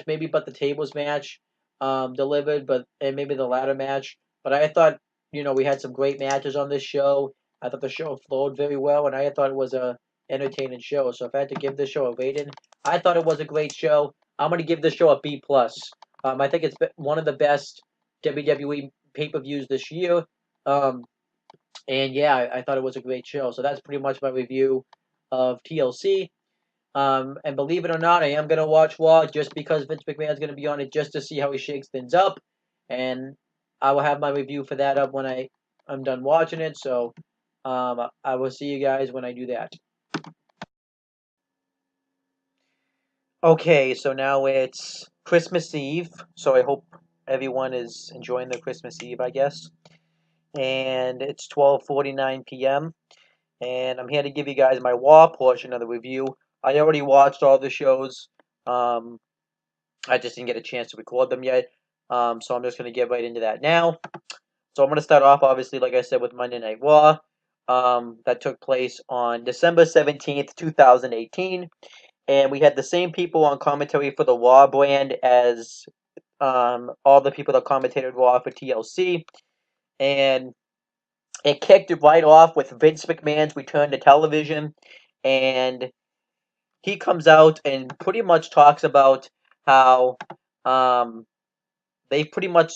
maybe but the tables match, delivered, and maybe the ladder match. But I thought, we had some great matches on this show. I thought the show flowed very well, and I thought it was a entertaining show. So if I had to give this show a rating, I thought it was a great show. I'm gonna give this show a B plus. I think it's one of the best WWE pay-per-views this year. And yeah, I thought it was a great show. So that's pretty much my review of TLC. And believe it or not, I am going to watch Raw just because Vince McMahon's going to be on it just to see how he shakes things up. And I will have my review for that up when I'm done watching it. So I will see you guys when I do that. Okay, so now it's Christmas Eve. So I hope everyone is enjoying their Christmas Eve, I guess. And it's 12:49 p.m. And I'm here to give you guys my Raw portion of the review. I already watched all the shows. I just didn't get a chance to record them yet. So I'm just going to get right into that now. So I'm going to start off, obviously, like I said, with Monday Night Raw. That took place on December 17th, 2018. And we had the same people on commentary for the Raw brand as all the people that commentated Raw for TLC. And it kicked it right off with Vince McMahon's return to television. And he comes out and pretty much talks about how they pretty much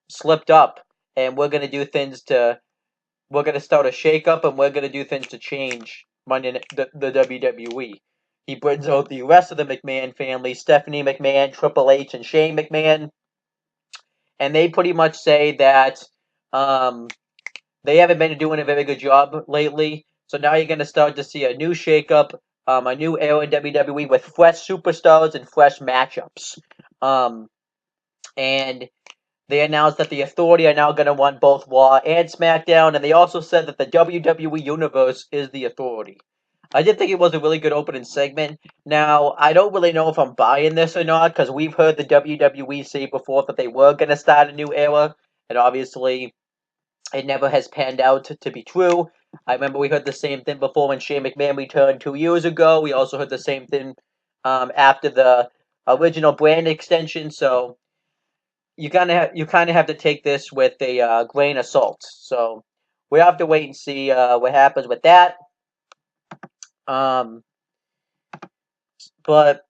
slipped up, and we're going to start a shakeup, and we're going to do things to change the WWE. He brings out the rest of the McMahon family, Stephanie McMahon, Triple H, and Shane McMahon, and they pretty much say that they haven't been doing a very good job lately. So now you're going to start to see a new shakeup, a new era in WWE with fresh superstars and fresh matchups. And they announced that the Authority are now going to run both Raw and SmackDown, and they also said that the WWE Universe is the Authority. I did think it was a really good opening segment. Now, I don't really know if I'm buying this or not, because we've heard the WWE say before that they were going to start a new era, and obviously it never has panned out to be true. I remember we heard the same thing before when Shane McMahon returned 2 years ago. We also heard the same thing after the original brand extension, so you kind of have to take this with a grain of salt. So we have to wait and see what happens with that. Um, but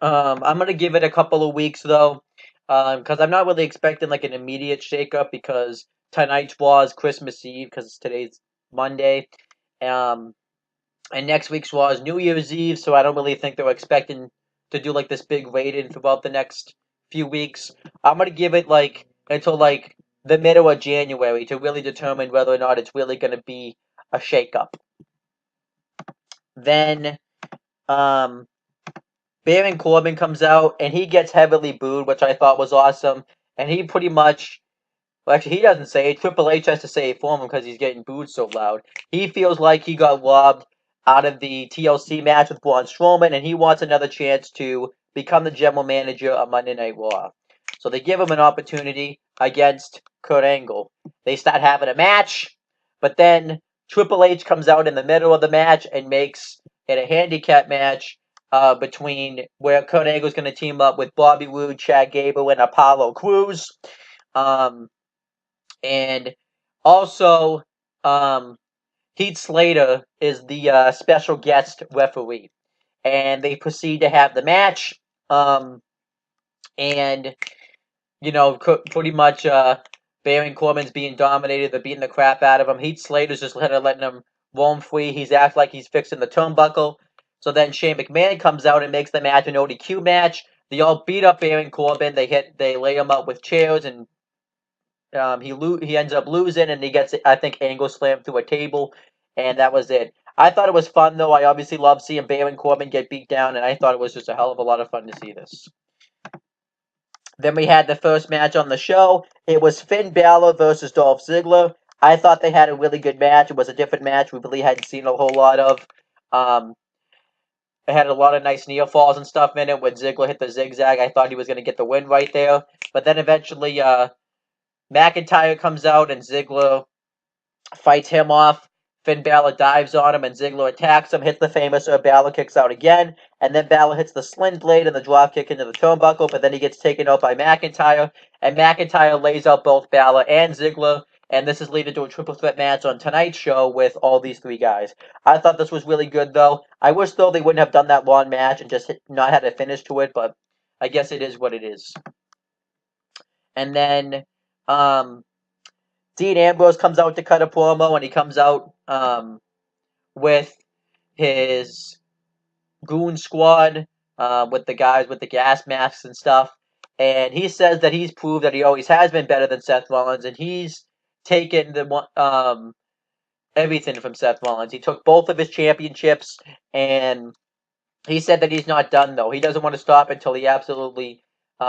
I'm gonna give it a couple of weeks though, because I'm not really expecting like an immediate shakeup because tonight's was Christmas Eve because today's Monday, and next week's was New Year's Eve. So I don't really think they're expecting to do like this big rating throughout the next few weeks. I'm gonna give it like until like the middle of January to really determine whether or not it's really gonna be a shakeup. Then Baron Corbin comes out and he gets heavily booed, which I thought was awesome. And he pretty much, well, actually, he doesn't say it. Triple H has to say it for him because he's getting booed so loud. He feels like he got robbed out of the TLC match with Braun Strowman, and he wants another chance to become the general manager of Monday Night Raw. So they give him an opportunity against Kurt Angle. They start having a match, but then Triple H comes out in the middle of the match and makes it a handicap match between where Kurt Angle's going to team up with Bobby Roode, Chad Gable, and Apollo Crews. And also, Heath Slater is the special guest referee. And they proceed to have the match. And, pretty much Baron Corbin's being dominated. They're beating the crap out of him. Heath Slater's just letting him roam free. He's acting like he's fixing the turnbuckle. So then Shane McMahon comes out and makes the match an ODQ match. They all beat up Baron Corbin. They lay him out with chairs, and he ends up losing, and he gets, I think, angle slammed through a table, and that was it. I thought it was fun, though. I obviously love seeing Baron Corbin get beat down, and I thought it was just a hell of a lot of fun to see this. Then we had the first match on the show. It was Finn Balor versus Dolph Ziggler. I thought they had a really good match. It was a different match we really hadn't seen a whole lot of. It had a lot of nice near falls and stuff in it. When Ziggler hit the zigzag, I thought he was going to get the win right there. But then eventually McIntyre comes out and Ziggler fights him off. Finn Balor dives on him and Ziggler attacks him, hits the famous Balor kicks out again, and then Balor hits the sling blade and the drop kick into the turnbuckle, but then he gets taken out by McIntyre, and McIntyre lays out both Balor and Ziggler, and this is leading to a triple threat match on tonight's show with all these three guys. I thought this was really good, though. I wish, though, they wouldn't have done that long match and just not had a finish to it, but I guess it is what it is. And then, Dean Ambrose comes out to cut a promo, and he comes out with his goon squad, with the guys with the gas masks and stuff. And he says that he's proved that he always has been better than Seth Rollins, and he's taken everything from Seth Rollins. He took both of his championships, and he said that he's not done, though. He doesn't want to stop until he absolutely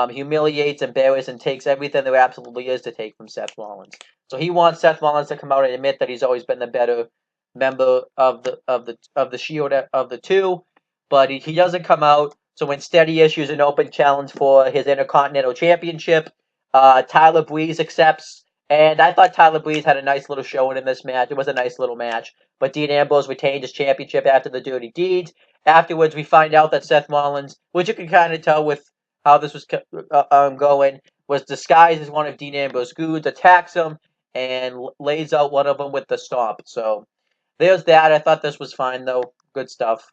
humiliates, embarrasses, and takes everything there absolutely is to take from Seth Rollins. So he wants Seth Rollins to come out and admit that he's always been the better member of the Shield of the two, but he doesn't come out. So instead, he issues an open challenge for his Intercontinental Championship. Tyler Breeze accepts, and I thought Tyler Breeze had a nice little showing in this match. It was a nice little match, but Dean Ambrose retained his championship after the dirty deeds. Afterwards, we find out that Seth Rollins, which you can kind of tell with how this was going, was disguised as one of Dean Ambrose's goons, attacks him, and lays out one of them with the stomp. So there's that. I thought this was fine, though. Good stuff.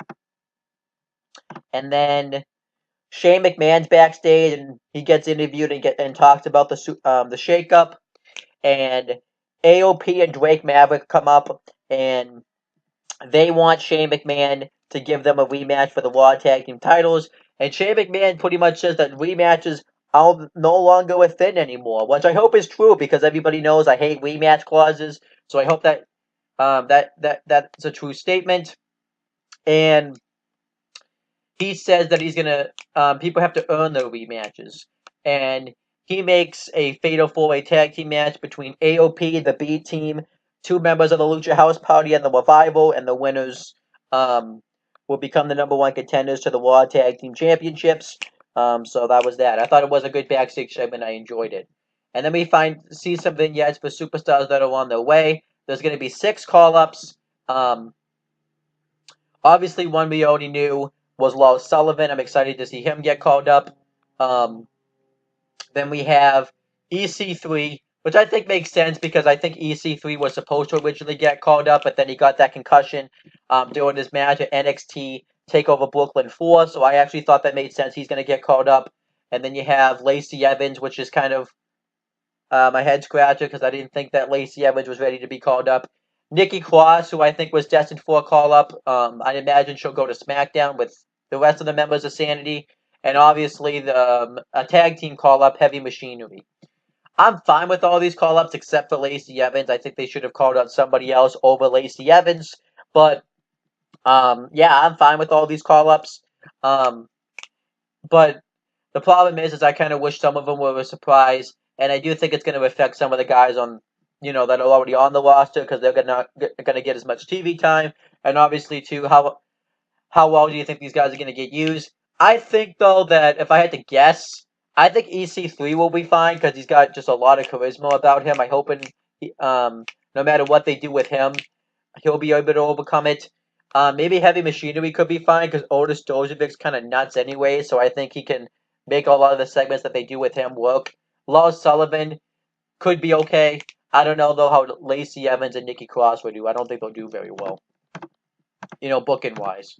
And then Shane McMahon's backstage, and he gets interviewed and talks about the shakeup. And AOP and Drake Maverick come up, and they want Shane McMahon to give them a rematch for the Raw Tag Team titles. And Shane McMahon pretty much says that rematches are no longer with Finn anymore, which I hope is true because everybody knows I hate rematch clauses. So I hope that that's a true statement. And he says that he's gonna people have to earn their rematches, and he makes a fatal four-way tag team match between AOP, the B Team, two members of the Lucha House Party, and the Revival, and the winners will become the number one contenders to the Raw Tag Team Championships. So that was that. I thought it was a good backstage segment. I enjoyed it. And then we see some vignettes for superstars that are on their way. There's going to be 6 call-ups. Obviously, one we already knew was Lars Sullivan. I'm excited to see him get called up. Then we have EC3, which I think makes sense because I think EC3 was supposed to originally get called up, but then he got that concussion during his match at NXT TakeOver Brooklyn 4, so I actually thought that made sense. He's going to get called up. And then you have Lacey Evans, which is kind of my head scratcher because I didn't think that Lacey Evans was ready to be called up. Nikki Cross, who I think was destined for a call-up, I imagine she'll go to SmackDown with the rest of the members of Sanity. And obviously, a tag team call-up, Heavy Machinery. I'm fine with all these call-ups except for Lacey Evans. I think they should have called out somebody else over Lacey Evans. But, yeah, I'm fine with all these call-ups. But the problem is I kind of wish some of them were a surprise. And I do think it's going to affect some of the guys on, that are already on the roster because they're not going to get as much TV time. And obviously, too, how well do you think these guys are going to get used? I think, though, that if I had to guess, I think EC3 will be fine because he's got just a lot of charisma about him. I'm hoping no matter what they do with him, he'll be able to overcome it. Maybe Heavy Machinery could be fine because Otis Dozovic's kind of nuts anyway, so I think he can make a lot of the segments that they do with him work. Lars Sullivan could be okay. I don't know though how Lacey Evans and Nikki Cross would do. I don't think they'll do very well, booking wise.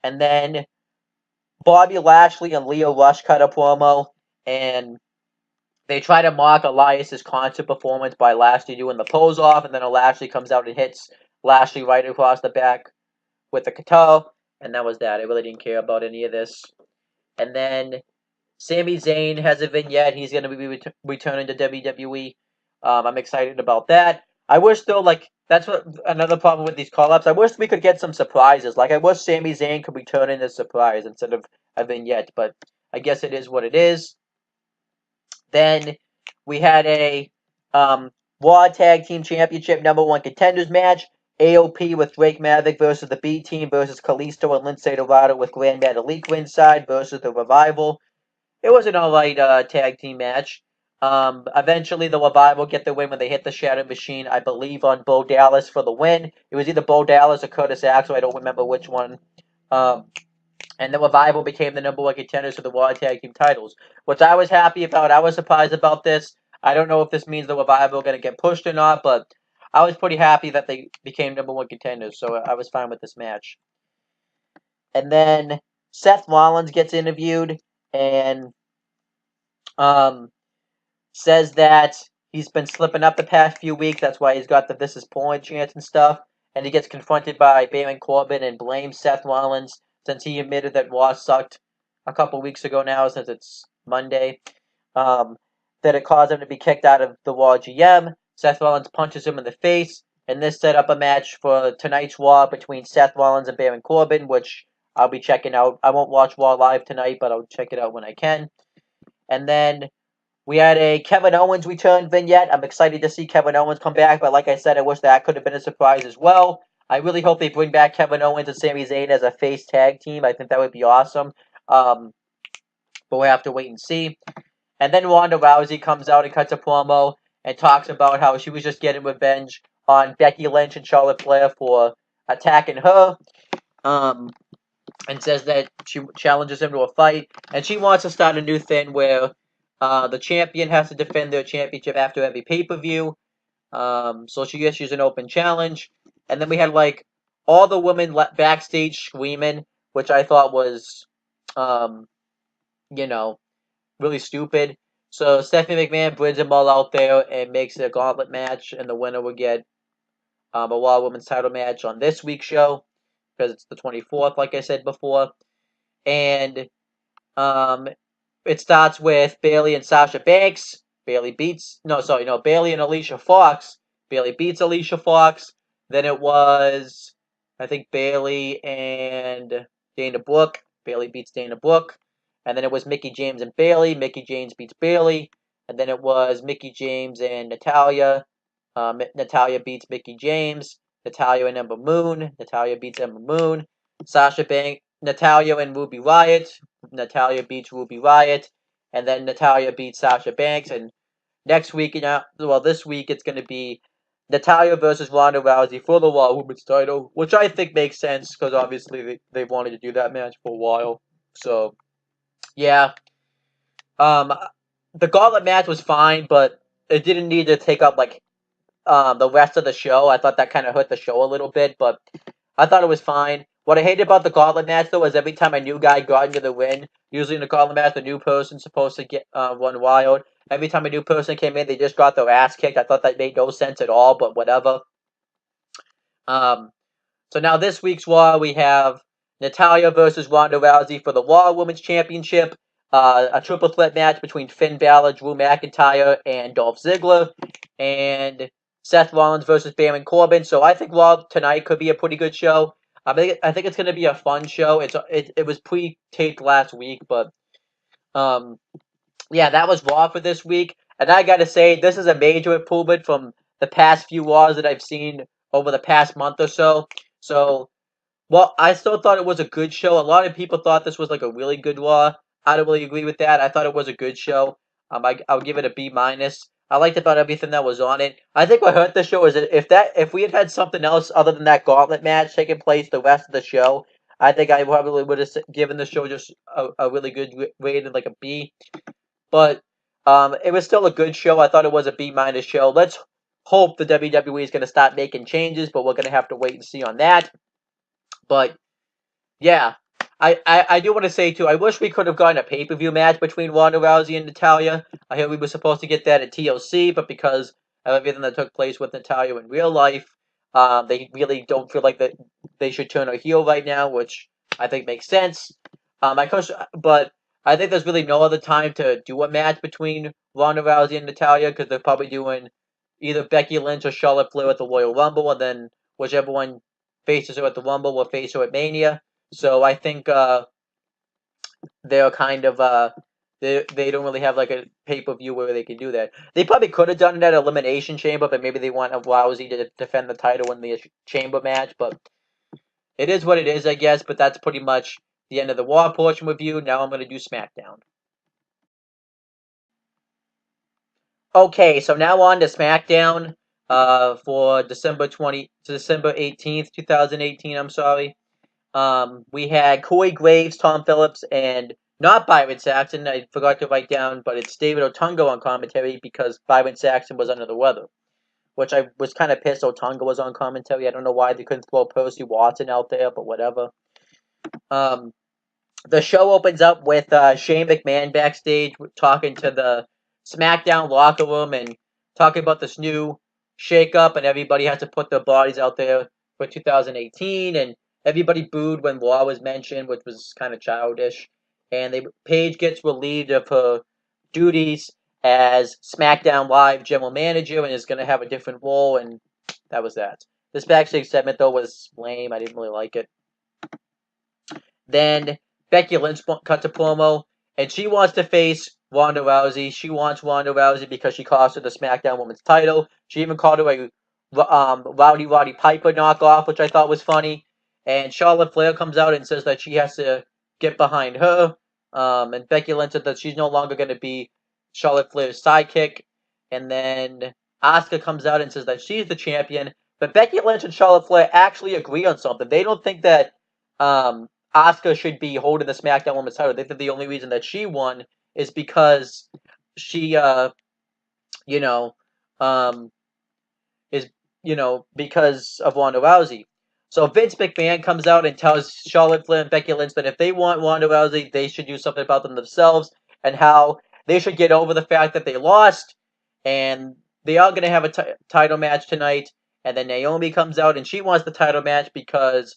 And then Bobby Lashley and Leo Rush cut a promo, and they try to mock Elias's concert performance by Lashley doing the pose off, and then Lashley comes out and hits Lashley right across the back with the guitar, and that was that. I really didn't care about any of this. And then Sami Zayn has a vignette. He's going to be returning to WWE. I'm excited about that. I wish, though, that's what another problem with these call-ups. I wish we could get some surprises. I wish Sami Zayn could return in a surprise instead of a vignette, but I guess it is what it is. Then we had a Raw Tag Team Championship #1 Contenders match. AOP with Drake Maverick versus the B Team versus Kalisto and Lince Dorado with Grand Metalik ringside versus the Revival. It was an alright tag team match. Eventually, the Revival get the win when they hit the Shadow Machine, I believe, on Bo Dallas for the win. It was either Bo Dallas or Curtis Axel. I don't remember which one. And the Revival became the #1 contenders for the Raw Tag Team titles, which I was happy about. I was surprised about this. I don't know if this means the Revival are going to get pushed or not, but I was pretty happy that they became #1 contenders, so I was fine with this match. And then Seth Rollins gets interviewed and says that he's been slipping up the past few weeks. That's why he's got the "This Is Porn" chance and stuff. And he gets confronted by Baron Corbin and blames Seth Rollins since he admitted that Raw sucked a couple weeks ago now, since it's Monday. That it caused him to be kicked out of the Raw GM. Seth Rollins punches him in the face, and this set up a match for tonight's Raw between Seth Rollins and Baron Corbin, which I'll be checking out. I won't watch Raw live tonight, but I'll check it out when I can. And then we had a Kevin Owens return vignette. I'm excited to see Kevin Owens come back, but like I said, I wish that could have been a surprise as well. I really hope they bring back Kevin Owens and Sami Zayn as a face tag team. I think that would be awesome. But we'll have to wait and see. And then Ronda Rousey comes out and cuts a promo and talks about how she was just getting revenge on Becky Lynch and Charlotte Flair for attacking her. And says that she challenges him to a fight. And she wants to start a new thing where the champion has to defend their championship after every pay-per-view. So she issues an open challenge. And then we had, all the women backstage screaming, which I thought was, really stupid. So Stephanie McMahon brings them all out there and makes it a gauntlet match, and the winner will get a Raw Women's title match on this week's show, because it's the 24th, like I said before. And it starts with Bayley and Sasha Banks. Bayley and Alicia Fox. Bayley beats Alicia Fox. Then it was, I think, Bayley and Dana Brooke. Bayley beats Dana Brooke. And then it was Mickie James and Bayley. Mickie James beats Bayley. And then it was Mickie James and Natalya. Natalya beats Mickie James. Natalya and Ember Moon. Natalya beats Ember Moon. Natalya and Ruby Riott. Natalya beats Ruby Riott. And then Natalya beats Sasha Banks. And this week it's going to be Natalya versus Ronda Rousey for the Raw Women's title, which I think makes sense because obviously they wanted to do that match for a while. So, yeah. The gauntlet match was fine, but it didn't need to take up the rest of the show. I thought that kind of hurt the show a little bit, but I thought it was fine. What I hated about the gauntlet match, though, is every time a new guy got into the ring, usually in the gauntlet match, the new person's supposed to get run wild. Every time a new person came in, they just got their ass kicked. I thought that made no sense at all, but whatever. So now this week's Raw, we have Natalya versus Ronda Rousey for the Raw Women's Championship. A triple threat match between Finn Balor, Drew McIntyre, and Dolph Ziggler. And Seth Rollins versus Baron Corbin. So I think Raw tonight could be a pretty good show. I think it's going to be a fun show. It was pre-taped last week, but yeah, that was Raw for this week. And I got to say, this is a major improvement from the past few Raws that I've seen over the past month or so. So, well, I still thought it was a good show. A lot of people thought this was a really good Raw. I don't really agree with that. I thought it was a good show. I'll give it a B-. I liked about everything that was on it. I think what hurt the show is that if we had had something else other than that gauntlet match taking place the rest of the show, I think I probably would have given the show just a really good rating, like a B. But it was still a good show. I thought it was a B minus show. Let's hope the WWE is going to start making changes, but we're going to have to wait and see on that. But yeah, I do want to say too, I wish we could have gotten a pay-per-view match between Ronda Rousey and Natalya. I heard we were supposed to get that at TLC, but because of everything that took place with Natalya in real life, they really don't feel like that they should turn her heel right now, which I think makes sense. But I think there's really no other time to do a match between Ronda Rousey and Natalya because they're probably doing either Becky Lynch or Charlotte Flair at the Royal Rumble, and then whichever one faces her at the Rumble will face her at Mania. So I think they're kind of they don't really have like a pay per view where they can do that. They probably could have done it at Elimination Chamber, but maybe they want Rousey to defend the title in the Chamber match. But it is what it is, I guess. But that's pretty much the end of the Raw portion review. Now I'm going to do SmackDown. Okay, so now on to SmackDown. For December 18th, 2018. I'm sorry. We had Corey Graves, Tom Phillips, and not Byron Saxton. I forgot to write down, but it's David Otunga on commentary because Byron Saxton was under the weather, which I was kind of pissed Otunga was on commentary. I don't know why they couldn't throw Percy Watson out there, but whatever. Um, the show opens up with Shane McMahon backstage talking to the SmackDown locker room and talking about this new shakeup, and everybody has to put their bodies out there for 2018, and everybody booed when Raw was mentioned, which was kind of childish. And Paige gets relieved of her duties as SmackDown Live general manager and is going to have a different role, and that was that. This backstage segment, though, was lame. I didn't really like it. Then Becky Lynch cuts a promo, and she wants to face Ronda Rousey. She wants Ronda Rousey because she cost her the SmackDown Women's title. She even called her a Roddy Piper knockoff, which I thought was funny. And Charlotte Flair comes out and says that she has to get behind her. And Becky Lynch said that she's no longer going to be Charlotte Flair's sidekick. And then Asuka comes out and says that she's the champion. But Becky Lynch and Charlotte Flair actually agree on something. They don't think that Asuka should be holding the SmackDown Women's title. They think the only reason that she won is because she, you know, um, is because of Ronda Rousey. So Vince McMahon comes out and tells Charlotte Flair and Becky Lynch that if they want Ronda Rousey, they should do something about them themselves, and how they should get over the fact that they lost, and they are going to have a title match tonight. And then Naomi comes out and she wants the title match because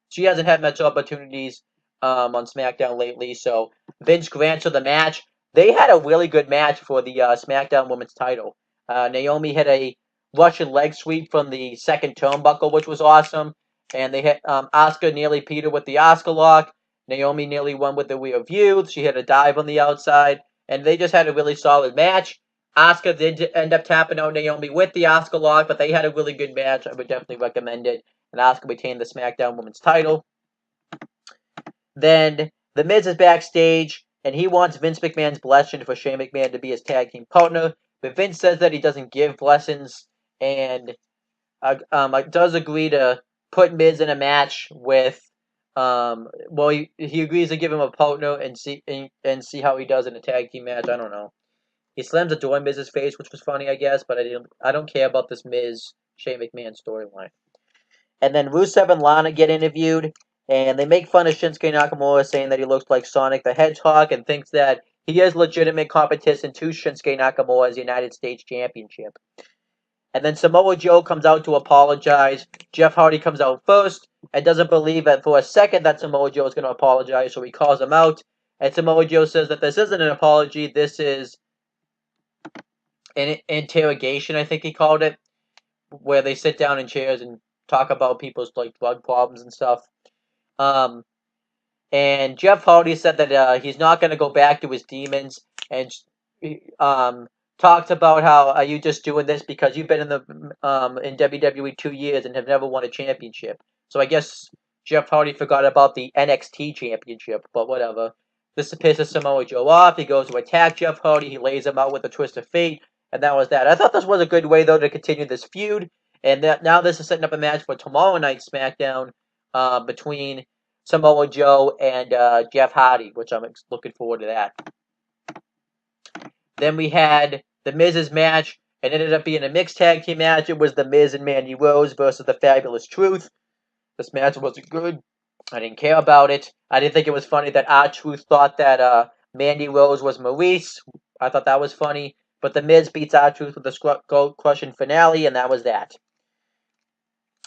she hasn't had much opportunities on SmackDown lately. So Vince grants her the match. They had a really good match for the SmackDown Women's title. Naomi had a Russian leg sweep from the second turnbuckle, which was awesome. And they had Asuka nearly beat her with the Asuka lock. Naomi nearly won with the rear view. She had a dive on the outside. And they just had a really solid match. Asuka did end up tapping out Naomi with the Asuka lock, but they had a really good match. I would definitely recommend it. And Asuka retained the SmackDown Women's title. Then The Miz is backstage, and he wants Vince McMahon's blessing for Shane McMahon to be his tag team partner. But Vince says that he doesn't give blessings, and does agree to put Miz in a match with. He agrees to give him a partner and see how he does in a tag team match. I don't know. He slams a door in Miz's face, which was funny, I guess, but I don't care about this Miz Shane McMahon storyline. And then Rusev and Lana get interviewed, and they make fun of Shinsuke Nakamura, saying that he looks like Sonic the Hedgehog and thinks that he is legitimate competition to Shinsuke Nakamura's United States Championship. And then Samoa Joe comes out to apologize. Jeff Hardy comes out first and doesn't believe that for a second that Samoa Joe is going to apologize, so he calls him out. And Samoa Joe says that this isn't an apology, this is an interrogation, I think he called it, where they sit down in chairs and talk about people's drug problems and stuff. And Jeff Hardy said that he's not going to go back to his demons, and talked about how are you just doing this because you've been in WWE 2 years and have never won a championship. So I guess Jeff Hardy forgot about the NXT championship, but whatever. This pisses Samoa Joe off. He goes to attack Jeff Hardy. He lays him out with a twist of fate, and that was that. I thought this was a good way, though, to continue this feud. And now this is setting up a match for tomorrow night's SmackDown between Samoa Joe and Jeff Hardy, which I'm looking forward to that. Then we had the Miz's match. It ended up being a mixed tag team match. It was the Miz and Mandy Rose versus the Fabulous Truth. This match wasn't good. I didn't care about it. I didn't think it was funny that R-Truth thought that Mandy Rose was Maurice. I thought that was funny. But the Miz beats R-Truth with a skull-crushing finale, and that was that.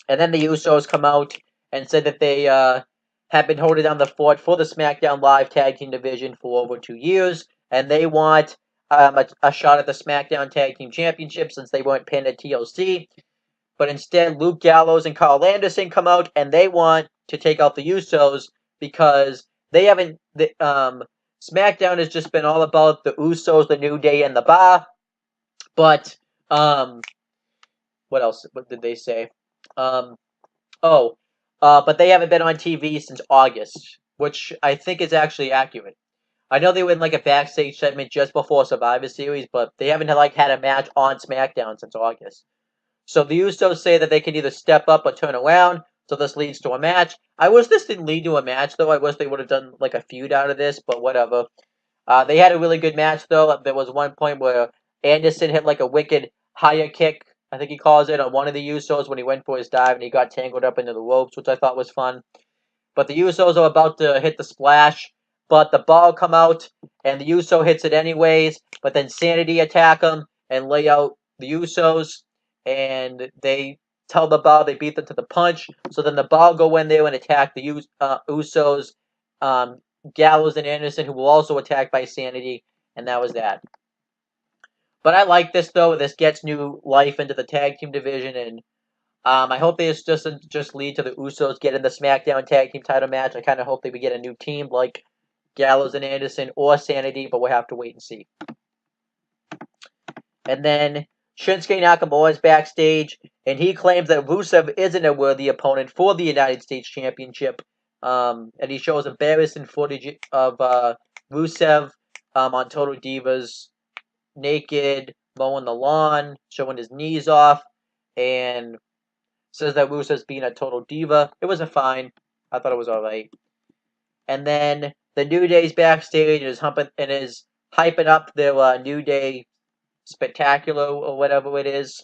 And then the Usos come out and said that they have been holding down the fort for the SmackDown Live Tag Team division for over 2 years, and they want a shot at the SmackDown Tag Team Championship since they weren't pinned at TLC. But instead, Luke Gallows and Carl Anderson come out, and they want to take out the Usos because they haven't. SmackDown has just been all about the Usos, the New Day, and the Bar. But what else? What did they say? But they haven't been on TV since August, which I think is actually accurate. I know they were in like a backstage segment just before Survivor Series, but they haven't had a match on SmackDown since August. So the Usos say that they can either step up or turn around, so this leads to a match. I wish this didn't lead to a match, though. I wish they would have done like a feud out of this, but whatever. They had a really good match, though. There was one point where Anderson hit like a wicked higher kick, I think he calls it, on one of the Usos when he went for his dive and he got tangled up into the ropes, which I thought was fun. But the Usos are about to hit the splash, but the ball come out, and the Uso hits it anyways, but then Sanity attack him and lay out the Usos, and they tell the ball they beat them to the punch, so then the ball go in there and attack the Usos, Gallows and Anderson, who will also attack by Sanity, and that was that. But I like this, though. This gets new life into the tag team division, and I hope this doesn't just lead to the Usos getting the SmackDown Tag Team title match. I kind of hope they would get a new team like Gallows and Anderson or Sanity, but we'll have to wait and see. And then Shinsuke Nakamura is backstage, and he claims that Rusev isn't a worthy opponent for the United States Championship. And he shows embarrassing footage of Rusev on Total Divas, naked, mowing the lawn, showing his knees off, and says that Rusev's being a total diva. It wasn't fine. I thought it was alright. And then the New Day's backstage and is hyping up their New Day Spectacular or whatever it is.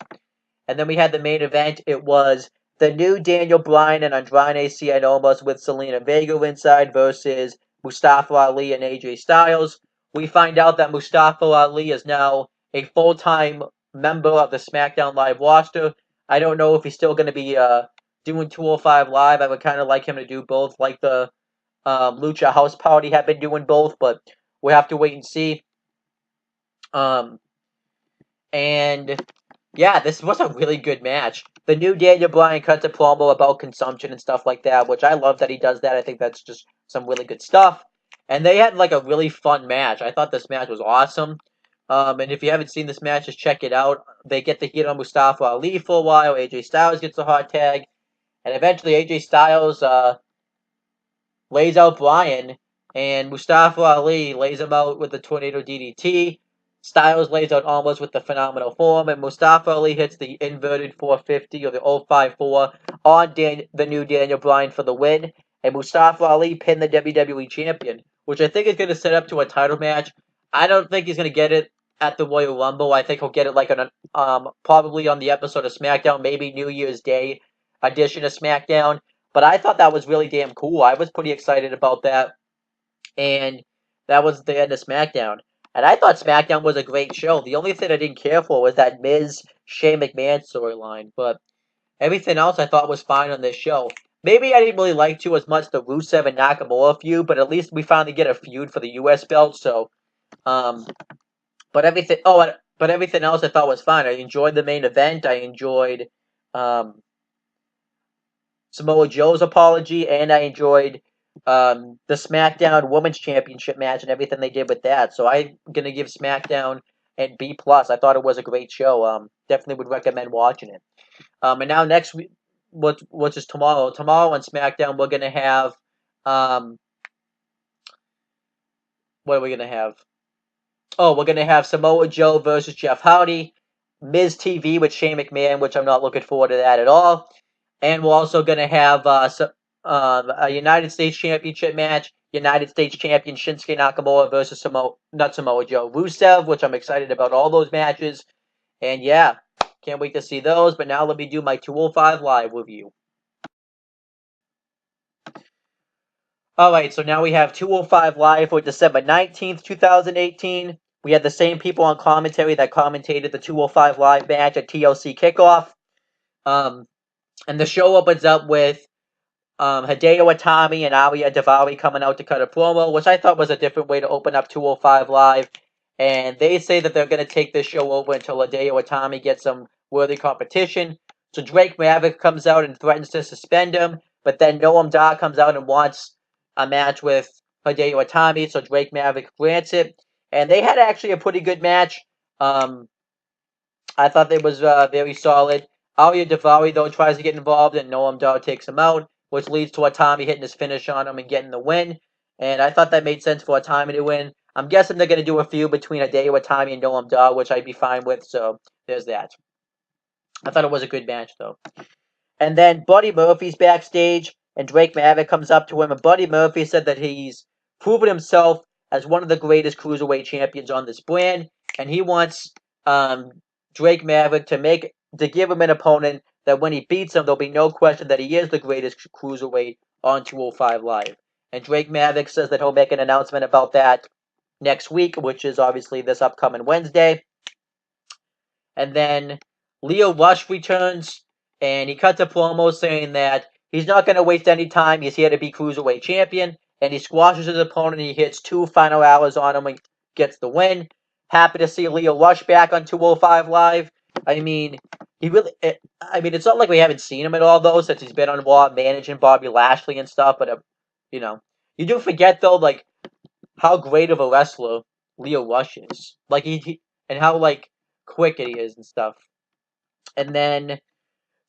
And then we had the main event. It was the new Daniel Bryan and Andrade Cien Almas with Selena Vega inside versus Mustafa Ali and AJ Styles. We find out that Mustafa Ali is now a full-time member of the SmackDown Live roster. I don't know if he's still going to be doing 205 Live. I would kind of like him to do both, like the Lucha House Party have been doing both, but we'll have to wait and see. And yeah, this was a really good match. The new Daniel Bryan cuts a promo about consumption and stuff like that, which I love that he does that. I think that's just some really good stuff. And they had like a really fun match. I thought this match was awesome. And if you haven't seen this match, just check it out. They get the heat on Mustafa Ali for a while. AJ Styles gets a hot tag. And eventually AJ Styles lays out Bryan. And Mustafa Ali lays him out with the Tornado DDT. Styles lays out Almas with the phenomenal form, and Mustafa Ali hits the inverted 450 or the 054 on the new Daniel Bryan for the win. And Mustafa Ali pinned the WWE Champion, which I think is going to set up to a title match. I don't think he's going to get it at the Royal Rumble. I think he'll get it like probably on the episode of SmackDown, maybe New Year's Day edition of SmackDown. But I thought that was really damn cool. I was pretty excited about that. And that was the end of SmackDown. And I thought SmackDown was a great show. The only thing I didn't care for was that Miz Shane McMahon storyline. But everything else I thought was fine on this show. Maybe I didn't really like too as much the Rusev and Nakamura feud, but at least we finally get a feud for the U.S. belt. So, but everything else I thought was fine. I enjoyed the main event. I enjoyed Samoa Joe's apology, and I enjoyed the SmackDown Women's Championship match and everything they did with that. So I'm gonna give SmackDown and B+. I thought it was a great show. Definitely would recommend watching it. And now next week, which is tomorrow. Tomorrow on SmackDown, we're gonna have what are we gonna have? Oh, we're gonna have Samoa Joe versus Jeff Hardy, Miz TV with Shane McMahon, which I'm not looking forward to that at all. And we're also gonna have a United States Championship match. United States Champion Shinsuke Nakamura versus not Samoa Joe, Rusev, which I'm excited about all those matches. And yeah, can't wait to see those. But now let me do my 205 Live review. Alright, so now we have 205 Live for December 19th, 2018. We had the same people on commentary that commentated the 205 Live match at TLC Kickoff. And the show opens up with Hideo Itami and Aria Daivari coming out to cut a promo, which I thought was a different way to open up 205 Live. And they say that they're going to take this show over until Hideo Itami gets some worthy competition. So Drake Maverick comes out and threatens to suspend him, but then Noam Dar comes out and wants a match with Hideo Itami, so Drake Maverick grants it. And they had actually a pretty good match. I thought it was very solid. Aria Daivari, though, tries to get involved, and Noam Dar takes him out, which leads to Atami hitting his finish on him and getting the win. And I thought that made sense for Atami to win. I'm guessing they're going to do a feud between Hideo Itami and Noam Dar, which I'd be fine with, so there's that. I thought it was a good match, though. And then Buddy Murphy's backstage, and Drake Maverick comes up to him, and Buddy Murphy said that he's proven himself as one of the greatest cruiserweight champions on this brand, and he wants Drake Maverick to give him an opponent that when he beats him, there'll be no question that he is the greatest cruiserweight on 205 Live. And Drake Maverick says that he'll make an announcement about that next week, which is obviously this upcoming Wednesday. And then Leo Rush returns, and he cuts a promo saying that he's not going to waste any time. He's here to be Cruiserweight Champion, and he squashes his opponent. He hits 2 final hours on him and gets the win. Happy to see Leo Rush back on 205 Live. I mean, it's not like we haven't seen him at all, though, since he's been on Raw managing Bobby Lashley and stuff, but, you do forget, though, like, how great of a wrestler Leo Rush is. Like, and how, like, quick he is and stuff. And then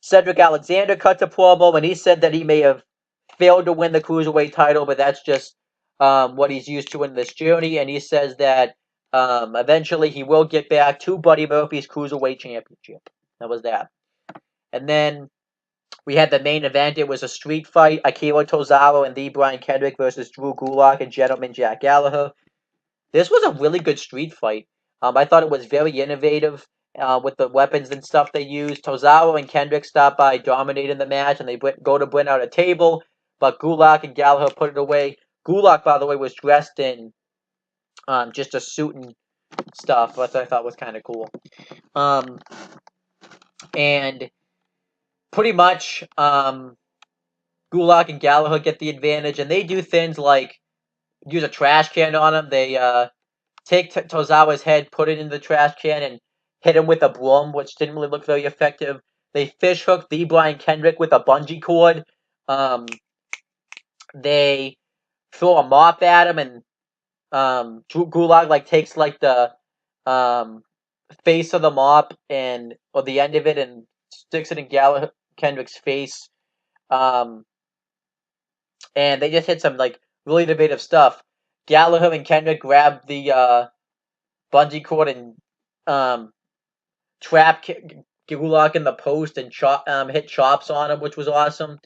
Cedric Alexander cut a promo, and he said that he may have failed to win the Cruiserweight title, but that's just what he's used to in this journey. And he says that eventually he will get back to Buddy Murphy's Cruiserweight Championship. That was that. And then we had the main event. It was a street fight. Akira Tozawa and the Brian Kendrick versus Drew Gulak and Gentleman Jack Gallagher. This was a really good street fight. I thought it was very innovative with the weapons and stuff they used. Tozawa and Kendrick stopped by dominating the match, and they go to bring out a table, but Gulak and Gallagher put it away. Gulak, by the way, was dressed in just a suit and stuff, which I thought was kind of cool. And pretty much Gulak and Gallagher get the advantage, and they do things like use a trash can on him. They take Tozawa's head, put it in the trash can, and hit him with a broom, which didn't really look very effective. They fish hooked the Brian Kendrick with a bungee cord. They throw a mop at him, and Gulak takes like the face of the mop or the end of it and sticks it in Kendrick's face. And they just hit some like really innovative stuff. Gallagher and Kendrick grabbed the bungee cord and trap Gulak in the post and hit chops on him, which was awesome.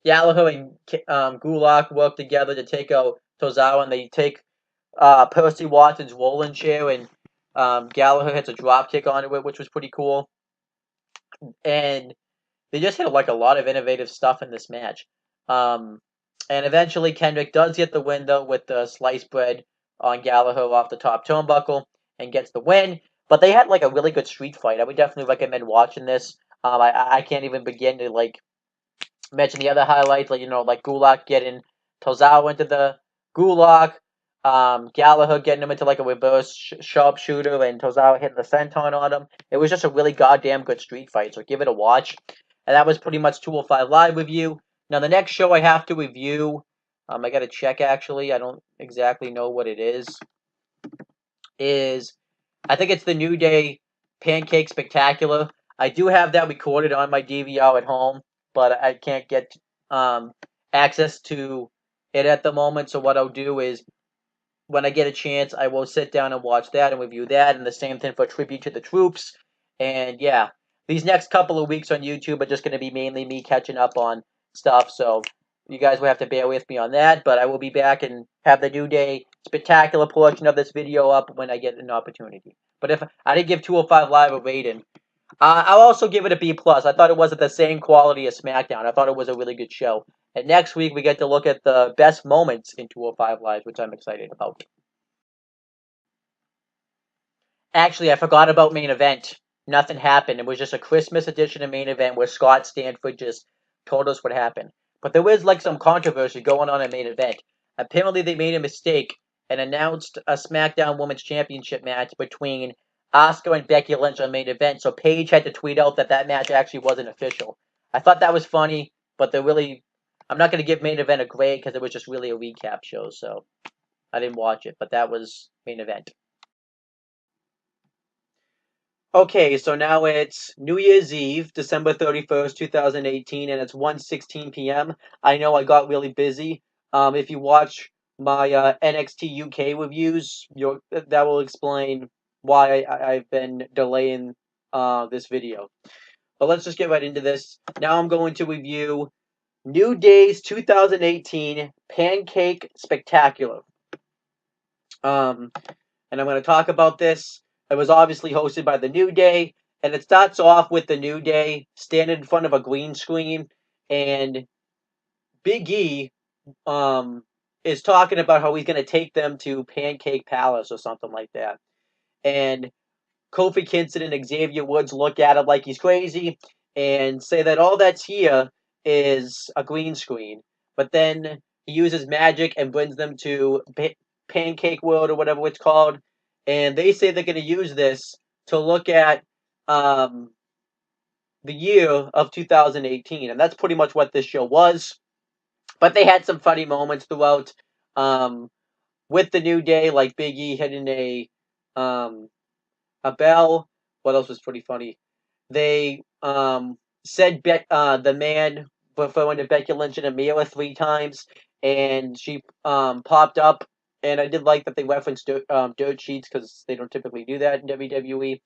Gallagher and Gulak work together to take out Tozawa, and they take Percy Watson's rolling chair, and Gallagher hits a drop kick onto it, which was pretty cool. And they just hit like a lot of innovative stuff in this match. And eventually Kendrick does get the win, though, with the sliced bread on Gallagher off the top turnbuckle and gets the win. But they had like a really good street fight. I would definitely recommend watching this. I can't even begin to like mention the other highlights, like Gulak getting Tozawa into the Gulak, Gallagher getting him into like a reverse sharpshooter, and Tozawa hitting the senton on him. It was just a really goddamn good street fight, so give it a watch. And that was pretty much 205 Live review. Now the next show I have to review, I got to check actually. I don't exactly know what it is. I think it's the New Day Pancake Spectacular. I do have that recorded on my DVR at home, but I can't get access to it at the moment. So what I'll do is when I get a chance, I will sit down and watch that and review that, and the same thing for Tribute to the Troops. And yeah, these next couple of weeks on YouTube are just going to be mainly me catching up on stuff. So you guys will have to bear with me on that. But I will be back and have the New Day spectacular portion of this video up when I get an opportunity. But if I didn't give 205 Live a rating, I'll also give it a B plus. I thought it wasn't the same quality as SmackDown. I thought it was a really good show. And next week we get to look at the best moments in 205 Live, which I'm excited about. Actually, I forgot about main event. Nothing happened. It was just a Christmas edition of main event where Scott Stanford just told us what happened. But there was like some controversy going on in main event. Apparently, they made a mistake and announced a SmackDown Women's Championship match between Asuka and Becky Lynch on main event. So Paige had to tweet out that that match actually wasn't official. I thought that was funny, but they're really. I'm not going to give main event a grade because it was just really a recap show. So I didn't watch it, but that was main event. Okay, so now it's New Year's Eve, December 31st, 2018, and it's 1:16 p.m. I know I got really busy. If you watch my NXT UK reviews, that will explain why I've been delaying this video. But let's just get right into this. Now I'm going to review New Day's 2018 Pancake Spectacular. And I'm going to talk about this. It was obviously hosted by the New Day, and it starts off with the New Day standing in front of a green screen, and Big E is talking about how he's going to take them to Pancake Palace or something like that. And Kofi Kingston and Xavier Woods look at him like he's crazy and say that all that's here is a green screen. But then he uses magic and brings them to Pancake World or whatever it's called. And they say they're going to use this to look at the year of 2018. And that's pretty much what this show was. But they had some funny moments throughout with the New Day, like Big E hitting a bell. What else was pretty funny? They said the man referring to Becky Lynch and Amira 3 times, and she popped up. And I did like that they referenced dirt sheets because they don't typically do that in WWE.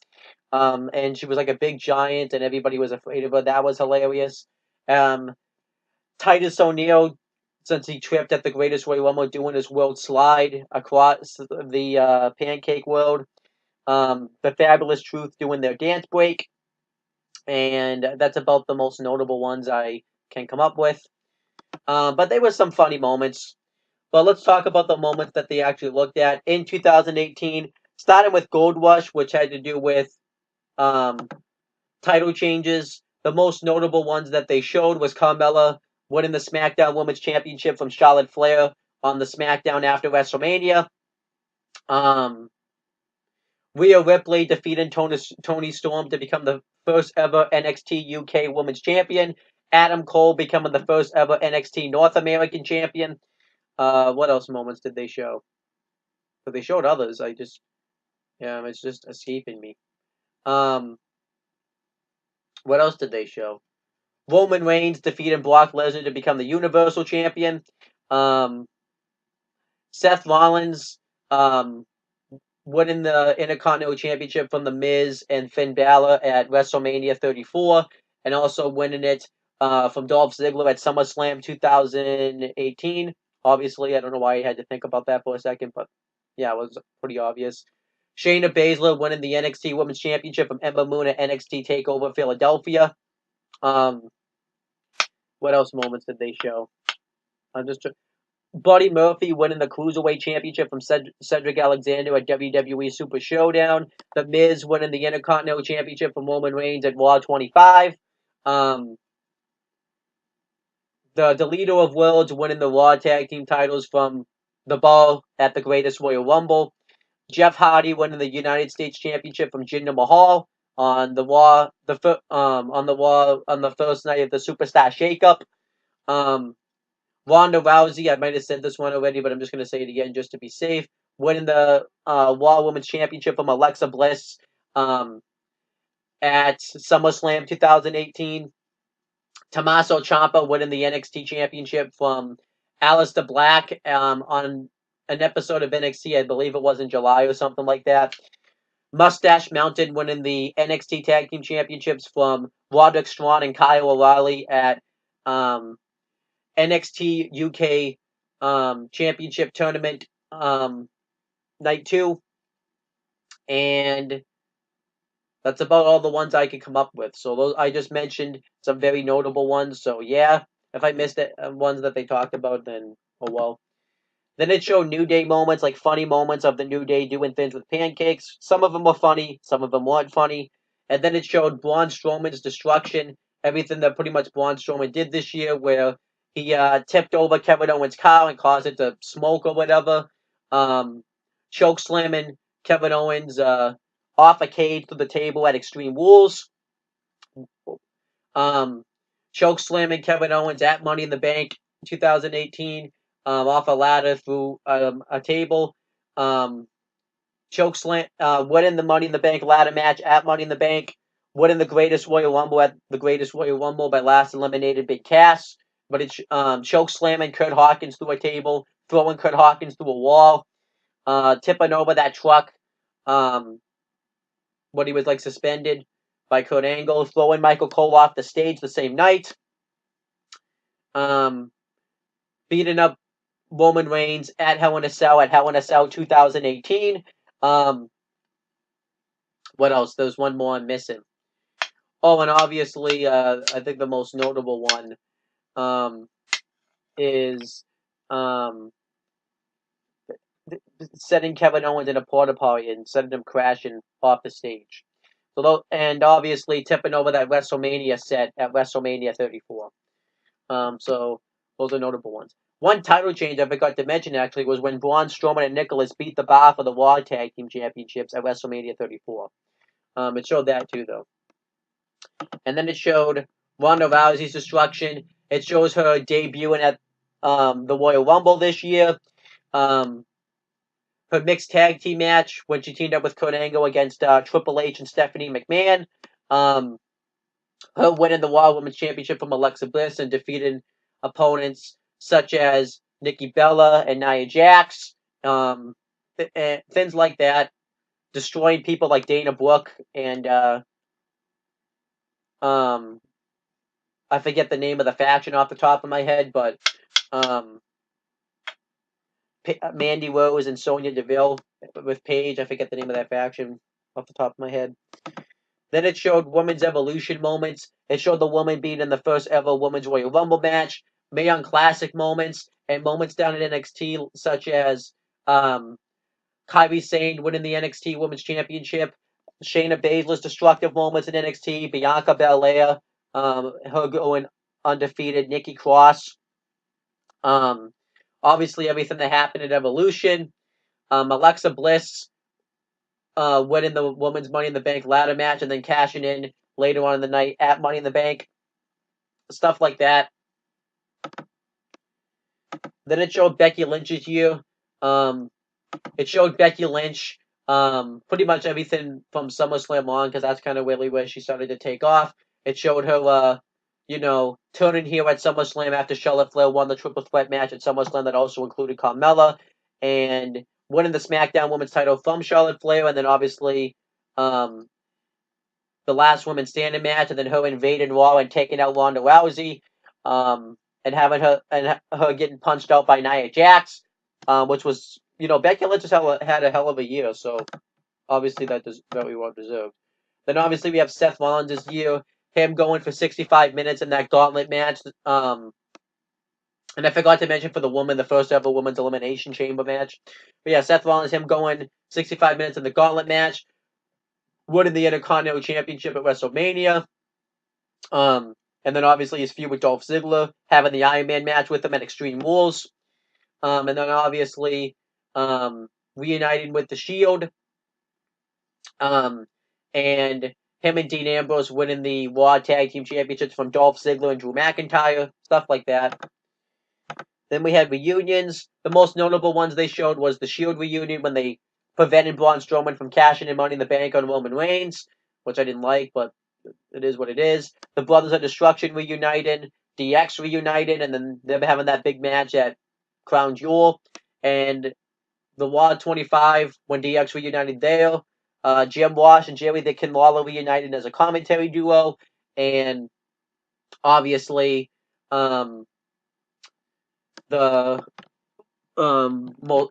And she was like a big giant, and everybody was afraid of her. That was hilarious. Titus O'Neil, since he tripped at the Greatest Royal Rumble doing his world slide across the Pancake World. The Fabulous Truth doing their dance break, and that's about the most notable ones I can come up with. But there were some funny moments. But let's talk about the moments that they actually looked at in 2018, starting with Gold Rush, which had to do with title changes. The most notable ones that they showed was Carmella winning the SmackDown Women's Championship from Charlotte Flair on the SmackDown after WrestleMania. Rhea Ripley defeating Toni Storm to become the first ever NXT UK Women's Champion. Adam Cole becoming the first ever NXT North American Champion. What else moments did they show? But they showed others. It's just escaping me. What else did they show? Roman Reigns defeating Brock Lesnar to become the Universal Champion. Seth Rollins winning the Intercontinental Championship from The Miz and Finn Balor at WrestleMania 34, and also winning it from Dolph Ziggler at SummerSlam 2018. Obviously, I don't know why I had to think about that for a second, but yeah, it was pretty obvious. Shayna Baszler winning the NXT Women's Championship from Ember Moon at NXT TakeOver Philadelphia. What else moments did they show? Buddy Murphy winning the Cruiserweight Championship from Cedric Alexander at WWE Super Showdown. The Miz winning the Intercontinental Championship from Roman Reigns at Raw 25. The Leader of Worlds winning the Raw Tag Team titles from The Bar at the Greatest Royal Rumble. Jeff Hardy winning the United States Championship from Jinder Mahal on the Raw, on the first night of the Superstar Shakeup. Ronda Rousey, I might have said this one already, but I'm just going to say it again just to be safe. Winning the Raw Women's Championship from Alexa Bliss at SummerSlam 2018. Tommaso Ciampa winning the NXT Championship from Aleister Black on an episode of NXT, I believe it was in July or something like that. Mustache Mountain winning the NXT Tag Team Championships from Roderick Strong and Kyle O'Reilly at NXT UK Championship Tournament Night 2. And that's about all the ones I could come up with. So those I just mentioned some very notable ones. So yeah, if I missed it, ones that they talked about, then oh well. Then it showed New Day moments, like funny moments of the New Day doing things with pancakes. Some of them were funny, some of them weren't funny. And then it showed Braun Strowman's destruction, everything that pretty much Braun Strowman did this year, where he tipped over Kevin Owens' car and caused it to smoke or whatever. Choke slamming Kevin Owens off a cage through the table at Extreme Rules. Um, Choke slamming Kevin Owens at Money in the Bank 2018 off a ladder through a table. Choke slam, winning the Money in the Bank ladder match at Money in the Bank. Winning the Greatest Royal Rumble at the Greatest Royal Rumble by last eliminated Big Cass. But it's choke slamming Kurt Hawkins through a table, throwing Kurt Hawkins through a wall, tipping over that truck when he was like suspended by Kurt Angle, throwing Michael Cole off the stage the same night. Beating up Roman Reigns at Hell in a Cell 2018. What else? There's one more I'm missing. Oh, and obviously, I think the most notable one is setting Kevin Owens in a porta potty and sending him crashing off the stage. So, and obviously tipping over that WrestleMania set at WrestleMania 34. So those are notable ones. One title change I forgot to mention actually was when Braun Strowman and Nicholas beat the Bar for the Raw Tag Team Championships at WrestleMania 34. It showed that too, though. And then it showed Ronda Rousey's destruction. It shows her debuting at the Royal Rumble this year. Her mixed tag team match when she teamed up with Kurt Angle against Triple H and Stephanie McMahon. Her winning the Raw Women's Championship from Alexa Bliss and defeating opponents such as Nikki Bella and Nia Jax. Things like that. Destroying people like Dana Brooke and I forget the name of the faction off the top of my head, but Mandy Rose and Sonya Deville with Paige. I forget the name of that faction off the top of my head. Then it showed Women's Evolution moments. It showed the woman being in the first ever Women's Royal Rumble match. Mae Young Classic moments and moments down in NXT, such as Kairi Sane winning the NXT Women's Championship. Shayna Baszler's destructive moments in NXT. Bianca Belair, her going undefeated. Nikki Cross. Obviously, everything that happened at Evolution. Alexa Bliss winning the Women's Money in the Bank ladder match and then cashing in later on in the night at Money in the Bank. Stuff like that. Then it showed Becky Lynch's year. It showed Becky Lynch pretty much everything from SummerSlam on, because that's kind of really where she started to take off. It showed her, turning heel at SummerSlam after Charlotte Flair won the triple threat match at SummerSlam that also included Carmella, and winning the SmackDown Women's title from Charlotte Flair, and then obviously the last woman standing match, and then her invading Raw and taking out Ronda Rousey, and having her getting punched out by Nia Jax, which was, Becky Lynch had a hell of a year, so obviously that is very well deserved. Then obviously we have Seth Rollins this year, him going for 65 minutes in that gauntlet match. And I forgot to mention for the woman, the first ever women's elimination chamber match. But yeah, Seth Rollins, him going 65 minutes in the gauntlet match, winning the Intercontinental Championship at WrestleMania. And then obviously his feud with Dolph Ziggler, having the Iron Man match with him at Extreme Rules. And then obviously reuniting with the Shield. And him and Dean Ambrose winning the Raw Tag Team Championships from Dolph Ziggler and Drew McIntyre. Stuff like that. Then we had reunions. The most notable ones they showed was the Shield reunion when they prevented Braun Strowman from cashing in Money in the Bank on Roman Reigns, which I didn't like, but it is what it is. The Brothers of Destruction reunited, DX reunited, and then them having that big match at Crown Jewel. And the Raw 25 when DX reunited there. Jim Ross and Jerry the King Lawler reunited as a commentary duo, and obviously, um, the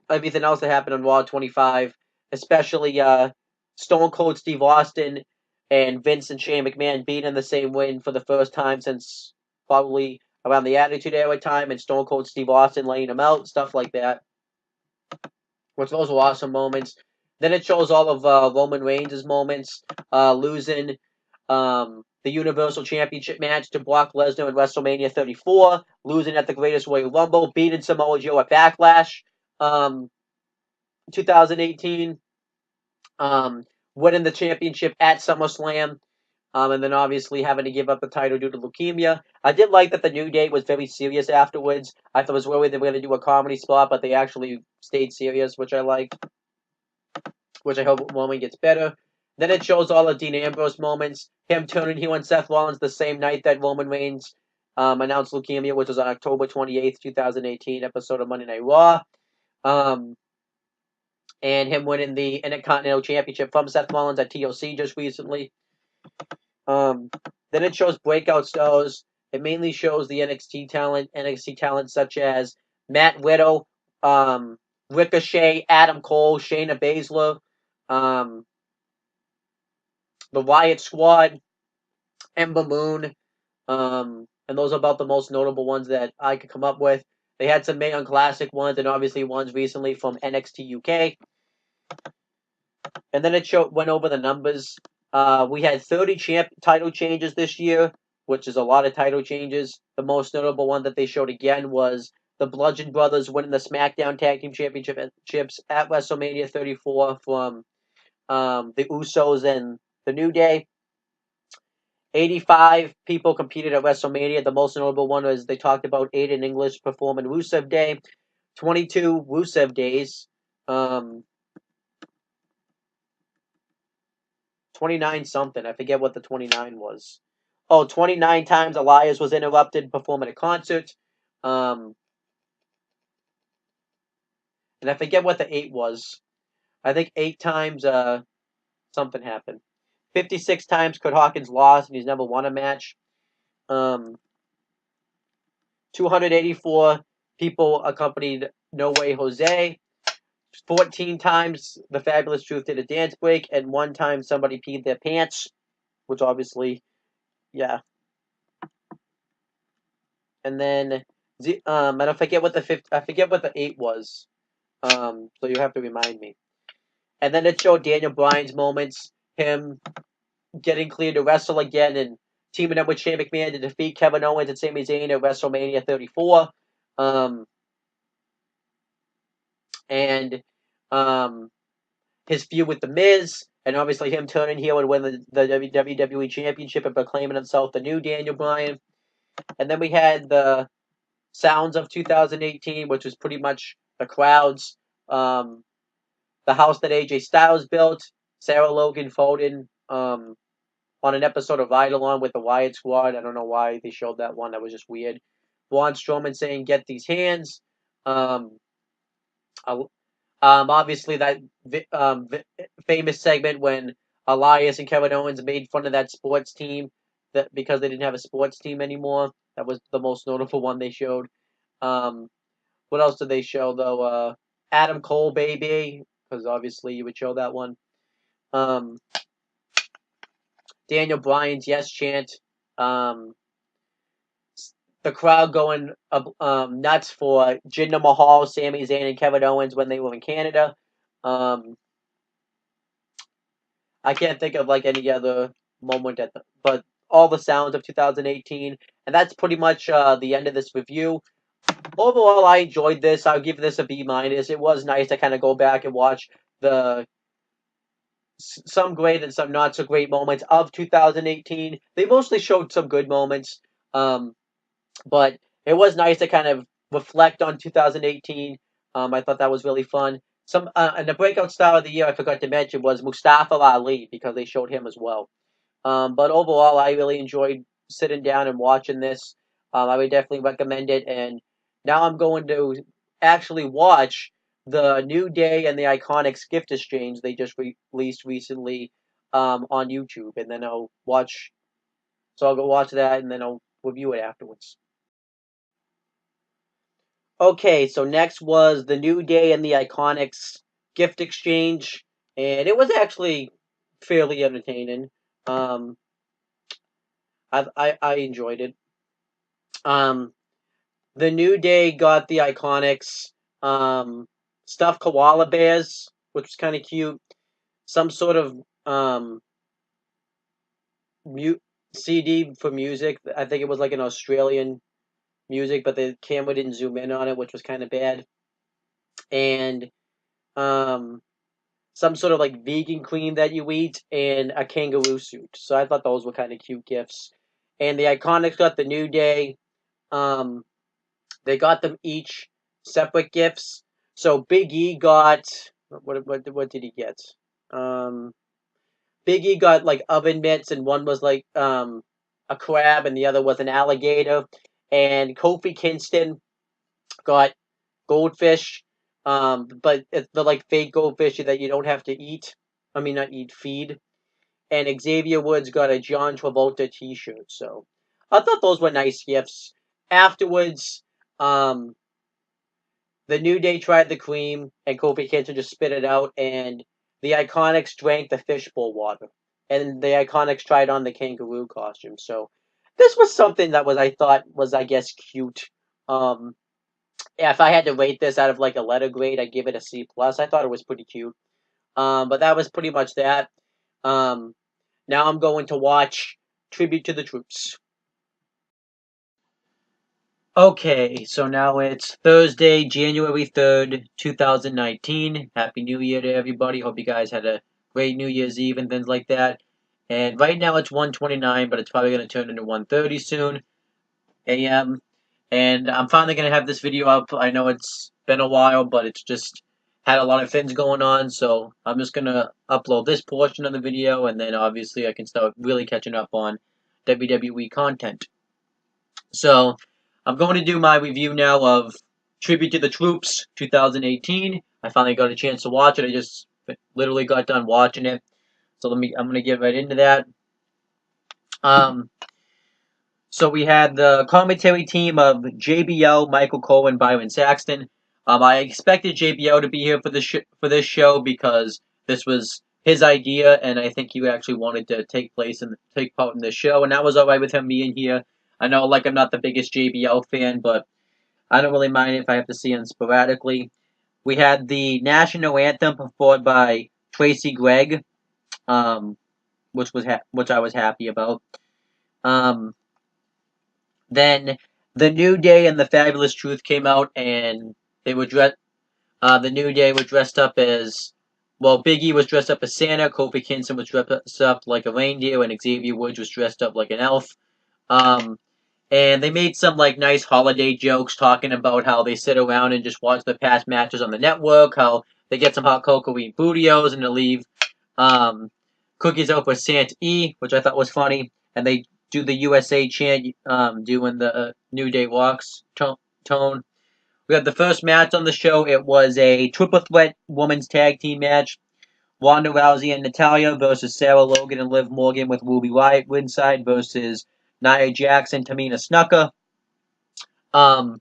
everything else that happened on Raw 25, especially Stone Cold Steve Austin and Vince and Shane McMahon being in the same win for the first time since probably around the Attitude Era time, and Stone Cold Steve Austin laying him out, stuff like that. Which those were awesome moments. Then it shows all of Roman Reigns' moments, losing the Universal Championship match to Brock Lesnar in WrestleMania 34, losing at the Greatest Royal Rumble, beating Samoa Joe at Backlash 2018, winning the championship at SummerSlam, and then obviously having to give up the title due to leukemia. I did like that the New Day was very serious afterwards. I thought it was worried they were going to do a comedy spot, but they actually stayed serious, which I like, which I hope Roman gets better. Then it shows all of Dean Ambrose moments, him turning heel on Seth Rollins the same night that Roman Reigns announced leukemia, which was on October 28th, 2018 episode of Monday Night Raw. And him winning the Intercontinental Championship from Seth Rollins at TLC just recently. Then it shows breakout stars. It mainly shows the NXT talent such as Matt Riddle, Ricochet, Adam Cole, Shayna Baszler, the Wyatt Squad, Ember Moon, and those are about the most notable ones that I could come up with. They had some Mae Young Classic ones, and obviously ones recently from NXT UK. And then it went over the numbers. We had 30 title changes this year, which is a lot of title changes. The most notable one that they showed again was the Bludgeon Brothers winning the SmackDown Tag Team Championships at WrestleMania 34 from the Usos and the New Day. 85 people competed at WrestleMania. The most notable one was they talked about Aiden English performing Rusev Day. 22 Rusev Days. 29 something. I forget what the 29 was. Oh, 29 times Elias was interrupted performing a concert. And I forget what the 8 was. I think 8 times something happened. 56 times Kurt Hawkins lost and he's never won a match. 284 people accompanied No Way Jose. 14 times the Fabulous Truth did a dance break, and 1 time somebody peed their pants, which obviously, yeah. And then, I forget what the 8 was. So you have to remind me. And then it showed Daniel Bryan's moments, him getting cleared to wrestle again and teaming up with Shane McMahon to defeat Kevin Owens and Sami Zayn at WrestleMania 34. And his feud with The Miz, and obviously him turning heel and winning the WWE Championship and proclaiming himself the new Daniel Bryan. And then we had the sounds of 2018, which was pretty much the crowds, the house that AJ Styles built, Sarah Logan Foden on an episode of Ride Along with the Wyatt Squad. I don't know why they showed that one. That was just weird. Braun Strowman saying, "Get these hands." Obviously that famous segment when Elias and Kevin Owens made fun of that sports team that because they didn't have a sports team anymore. That was the most notable one they showed. What else did they show though? Adam Cole, baby, because obviously you would show that one. Daniel Bryan's yes chant. The crowd going nuts for Jinder Mahal, Sami Zayn, and Kevin Owens when they were in Canada. I can't think of like any other moment but all the sounds of 2018, and that's pretty much the end of this review. Overall, I enjoyed this. I'll give this a B minus. It was nice to kind of go back and watch the some great and some not so great moments of 2018. They mostly showed some good moments, but it was nice to kind of reflect on 2018. I thought that was really fun. And the breakout star of the year I forgot to mention was Mustafa Ali because they showed him as well. But overall, I really enjoyed sitting down and watching this. I would definitely recommend it. And now I'm going to actually watch the New Day and the Iconics gift exchange they just released recently on YouTube, and then I'll watch. So I'll go watch that, and then I'll review it afterwards. Okay, so next was the New Day and the Iconics gift exchange, and it was actually fairly entertaining. Um, I enjoyed it. Um, the New Day got the Iconics stuffed koala bears, which was kind of cute. Some sort of um mu- CD for music. I think it was like an Australian music, but the camera didn't zoom in on it, which was kind of bad. And um some sort of like vegan cream that you eat, and a kangaroo suit. So I thought those were kind of cute gifts. And the Iconics got the New Day. Um, they got them each separate gifts. So Big E got what did he get? Um, Big E got like oven mitts, and one was like a crab, and the other was an alligator. And Kofi Kingston got goldfish, but it's the like fake goldfish that you don't have to eat. I mean, not eat, feed. And Xavier Woods got a John Travolta T-shirt. So I thought those were nice gifts. Afterwards, um, the New Day tried the cream, and Kofi Kingston just spit it out, and the Iconics drank the fishbowl water, and the Iconics tried on the kangaroo costume. So this was something that was I thought was I guess cute. Um, yeah, if I had to rate this out of like a letter grade, I'd give it a C plus. I thought it was pretty cute. But that was pretty much that. Um, Now I'm going to watch Tribute to the Troops. Okay, so now it's Thursday, January 3rd, 2019. Happy New Year to everybody. Hope you guys had a great New Year's Eve and things like that. And right now it's 1:29, but it's probably going to turn into 1:30 soon a.m. And I'm finally going to have this video up. I know it's been a while, but it's just had a lot of things going on, so I'm just going to upload this portion of the video, and then obviously I can start really catching up on WWE content. So I'm going to do my review now of Tribute to the Troops 2018. I finally got a chance to watch it. I just literally got done watching it. So I'm going to get right into that. Um, so we had the commentary team of JBL, Michael Cole, and Byron Saxton. I expected JBL to be here for this show because this was his idea, and I think he actually wanted to take part in this show, and that was alright with him being here. I know, like, I'm not the biggest JBL fan, but I don't really mind if I have to see him sporadically. We had the national anthem performed by Tracy Gregg, um, which I was happy about. Um, then the New Day and the Fabulous Truth came out, and they were dressed. The New Day were dressed up as Big E was dressed up as Santa, Kofi Kingston was dressed up like a reindeer, and Xavier Woods was dressed up like an elf. Um, and they made some like nice holiday jokes talking about how they sit around and just watch the past matches on the network, how they get some hot cocoa, eat bootios, and they leave um, cookies out for Santa E, which I thought was funny, and they do the USA chant doing the New Day walks tone. We had the first match on the show. It was a triple threat women's tag team match. Ronda Rousey and Natalia versus Sarah Logan and Liv Morgan with Ruby Riott ringside versus Nia Jax and Tamina Snuka. Um,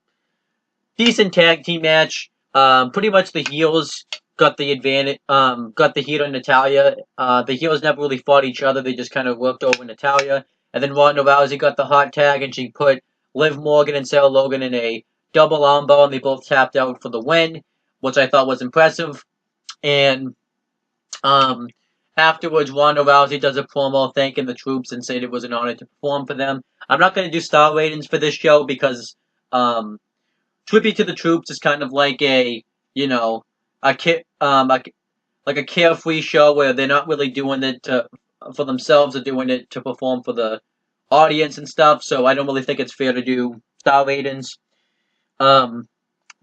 Decent tag team match. Pretty much the heels got the advantage. Got the heat on Natalia. The heels never really fought each other. They just kind of worked over Natalia. And then Ronda Rousey got the hot tag, and she put Liv Morgan and Sarah Logan in a double armbar, and they both tapped out for the win, which I thought was impressive. And um, afterwards, Ronda Rousey does a promo thanking the troops and said it was an honor to perform for them. I'm not going to do star ratings for this show because Tribute to the Troops is kind of like a you know a like a carefree show where they're not really doing it for themselves, they're doing it to perform for the audience and stuff. So I don't really think it's fair to do star ratings. Um,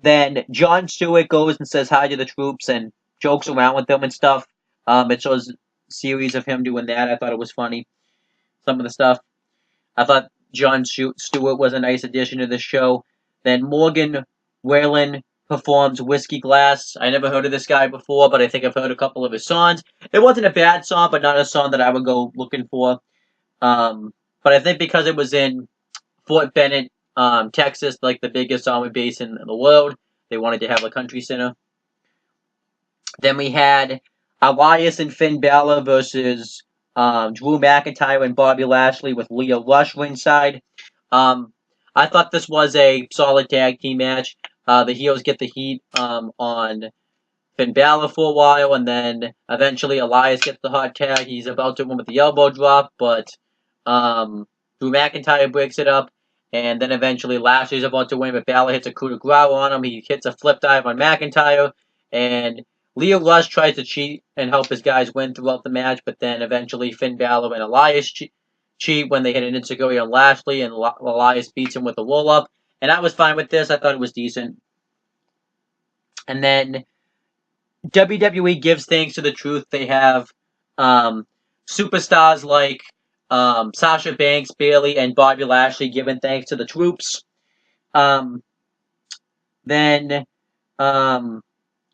then Jon Stewart goes and says hi to the troops and jokes around with them and stuff. It shows a series of him doing that. I thought it was funny. Some of the stuff. I thought Jon Stewart was a nice addition to the show. Then Morgan Whalen performs Whiskey Glass. I never heard of this guy before, but I think I've heard a couple of his songs. It wasn't a bad song, but not a song that I would go looking for. But I think because it was in Fort Bennett, Texas, like the biggest army base in the world, they wanted to have a country center. Then we had Elias and Finn Balor versus Drew McIntyre and Bobby Lashley with Leo Rush ringside. I thought this was a solid tag team match. The heels get the heat on Finn Balor for a while, and then eventually Elias gets the hot tag. He's about to win with the elbow drop, but Drew McIntyre breaks it up, and then eventually Lashley's about to win, but Balor hits a coup de grace on him. He hits a flip dive on McIntyre, and Leo Rush tries to cheat and help his guys win throughout the match, but then eventually Finn Balor and Elias cheat when they hit an enziguri on Lashley, and Elias beats him with a roll-up. And I was fine with this. I thought it was decent. And then WWE gives thanks to the truth. They have superstars like Sasha Banks, Bayley, and Bobby Lashley giving thanks to the troops. Then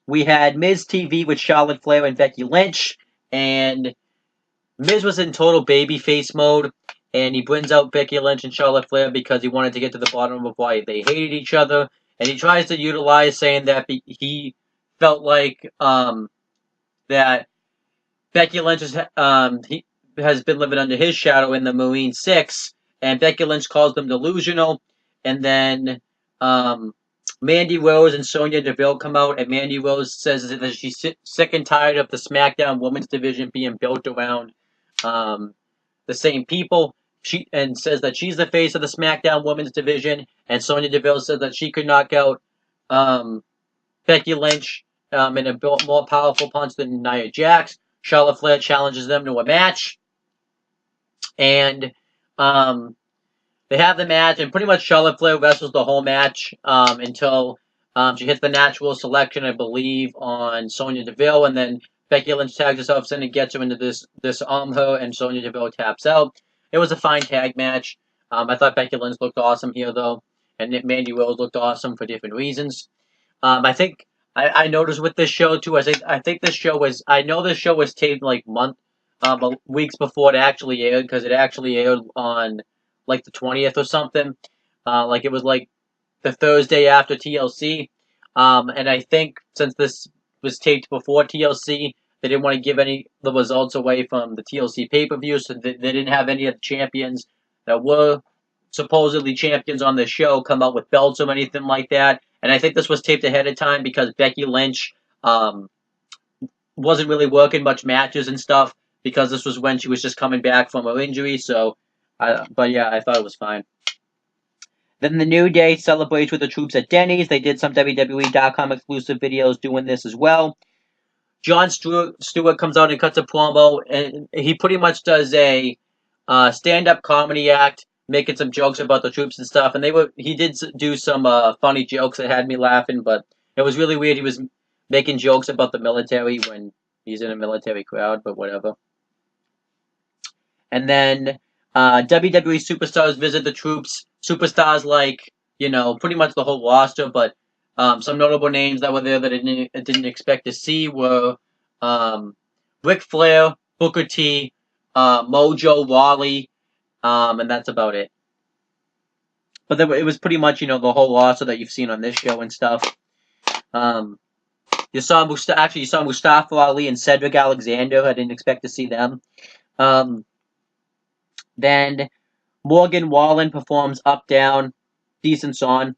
we had Miz TV with Charlotte Flair and Becky Lynch, and Miz was in total babyface mode, and he brings out Becky Lynch and Charlotte Flair because he wanted to get to the bottom of why they hated each other, and he tries to utilize saying that he felt like that Becky Lynch has been living under his shadow in the Marine Six, and Becky Lynch calls them delusional, and then Mandy Rose and Sonya Deville come out, and Mandy Rose says that she's sick and tired of the SmackDown Women's Division being built around the same people. She says that she's the face of the SmackDown Women's Division, and Sonya Deville says that she could knock out Becky Lynch in a more powerful punch than Nia Jax. Charlotte Flair challenges them to a match, and they have the match, and pretty much Charlotte Flair wrestles the whole match until she hits the natural selection, I believe, on Sonya Deville, and then Becky Lynch tags herself in and gets her into this arm her, and Sonya Deville taps out. It was a fine tag match. I thought Becky Lynch looked awesome here, though, and Mandy Rose looked awesome for different reasons. I think I noticed with this show too. I think this show was. I know this show was taped like weeks before it actually aired, because it actually aired on like the 20th or something. Like it was like the Thursday after TLC. And I think since this was taped before TLC, they didn't want to give any of the results away from the TLC pay-per-view, so they didn't have any of the champions that were supposedly champions on the show come out with belts or anything like that. And I think this was taped ahead of time because Becky Lynch wasn't really working much matches and stuff, because this was when she was just coming back from her injury. So, but yeah, I thought it was fine. Then the New Day celebrates with the troops at Denny's. They did some WWE.com exclusive videos doing this as well. Jon Stewart comes out and cuts a promo, and he pretty much does a stand-up comedy act, making some jokes about the troops and stuff. And he did do some funny jokes that had me laughing, but it was really weird. He was making jokes about the military when he's in a military crowd, but whatever. And then WWE superstars visit the troops. Superstars like, pretty much the whole roster, but some notable names that were there that I didn't expect to see were Ric Flair, Booker T, Mojo, Rawley, and that's about it. But it was pretty much, the whole roster that you've seen on this show and stuff. You saw Mustafa Ali and Cedric Alexander. I didn't expect to see them. Then Morgan Wallen performs Up Down, decent song.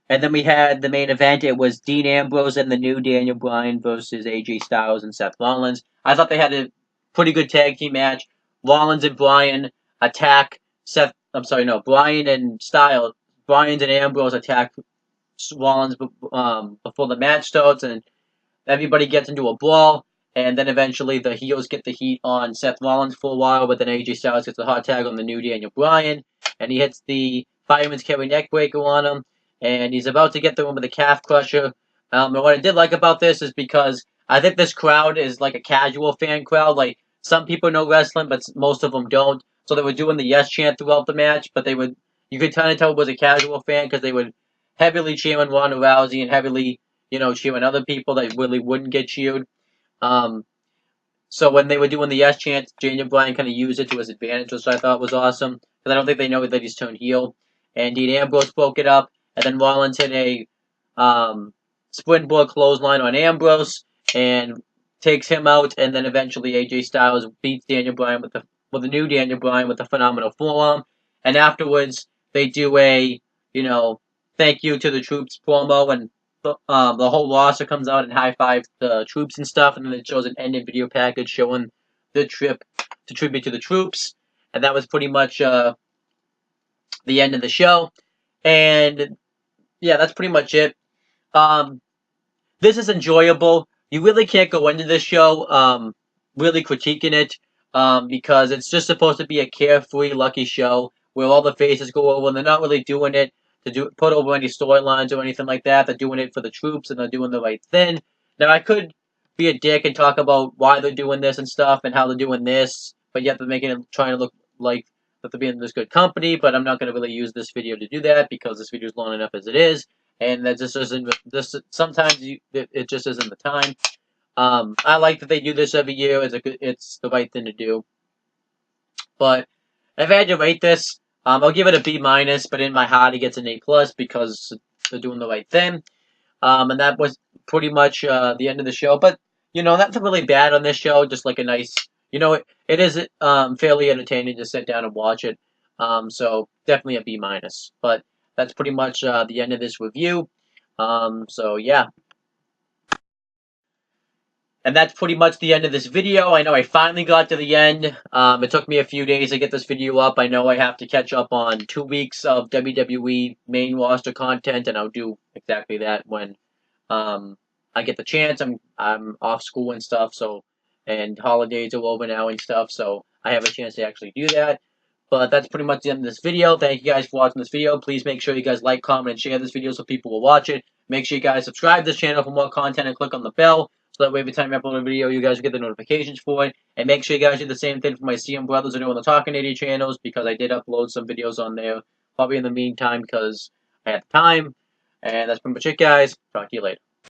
And then we had the main event. It was Dean Ambrose and the new Daniel Bryan versus AJ Styles and Seth Rollins. I thought they had a pretty good tag team match. Rollins and Bryan attack Bryan and Styles. Bryan and Ambrose attack Rollins before the match starts, and everybody gets into a brawl. And then eventually the heels get the heat on Seth Rollins for a while, but then AJ Styles gets the hot tag on the new Daniel Bryan, and he hits the Fireman's Carry neckbreaker on him, and he's about to get the one with the calf crusher. And what I did like about this is because I think this crowd is like a casual fan crowd. Like, some people know wrestling, but most of them don't. So they were doing the yes chant throughout the match, but you could kind of tell it was a casual fan because they would heavily cheer on Ronda Rousey and heavily cheering other people that really wouldn't get cheered. Um, so when they were doing the yes chant, Daniel Bryan kind of used it to his advantage, which I thought was awesome. Because I don't think they know that he's turned heel. And Dean Ambrose broke it up, and then Rollins hit a springboard clothesline on Ambrose and takes him out, and then eventually AJ Styles beats Daniel Bryan with a new Daniel Bryan with a phenomenal forearm. And afterwards, they do a thank you to the troops promo, and the whole roster comes out and high fives the troops and stuff, and then it shows an ending video package showing the trip to tribute to the troops, and that was pretty much the end of the show. And yeah, that's pretty much it. Um, this is enjoyable. You really can't go into this show really critiquing it because it's just supposed to be a carefree, lucky show where all the faces go over, and they're not really doing it to put over any storylines or anything like that. They're doing it for the troops, and they're doing the right thing. Now, I could be a dick and talk about why they're doing this and stuff and how they're doing this, but yet they're making it trying to look like that they're being in this good company. But I'm not going to really use this video to do that because this video is long enough as it is, and that just isn't. This sometimes it just isn't the time. I like that they do this every year. It's the right thing to do. But if I had to rate this, I'll give it a B minus. But in my heart, it gets an A plus because they're doing the right thing. And that was pretty much the end of the show. But nothing really bad on this show. Just like a nice, it is fairly entertaining to sit down and watch it. So definitely a B minus. But that's pretty much the end of this review. So yeah. And that's pretty much the end of this video. I know I finally got to the end. It took me a few days to get this video up. I know I have to catch up on 2 weeks of WWE main roster content, and I'll do exactly that when I get the chance. I'm off school and stuff, and holidays are over now and stuff, so I have a chance to actually do that. But that's pretty much the end of this video. Thank you guys for watching this video. Please make sure you guys like, comment, and share this video so people will watch it. Make sure you guys subscribe to this channel for more content and click on the bell so that way every time I upload a video, you guys will get the notifications for it. And make sure you guys do the same thing for my CM Brothers and on the Talking 80 channels because I did upload some videos on there probably in the meantime because I had time. And that's pretty much it, guys. Talk to you later.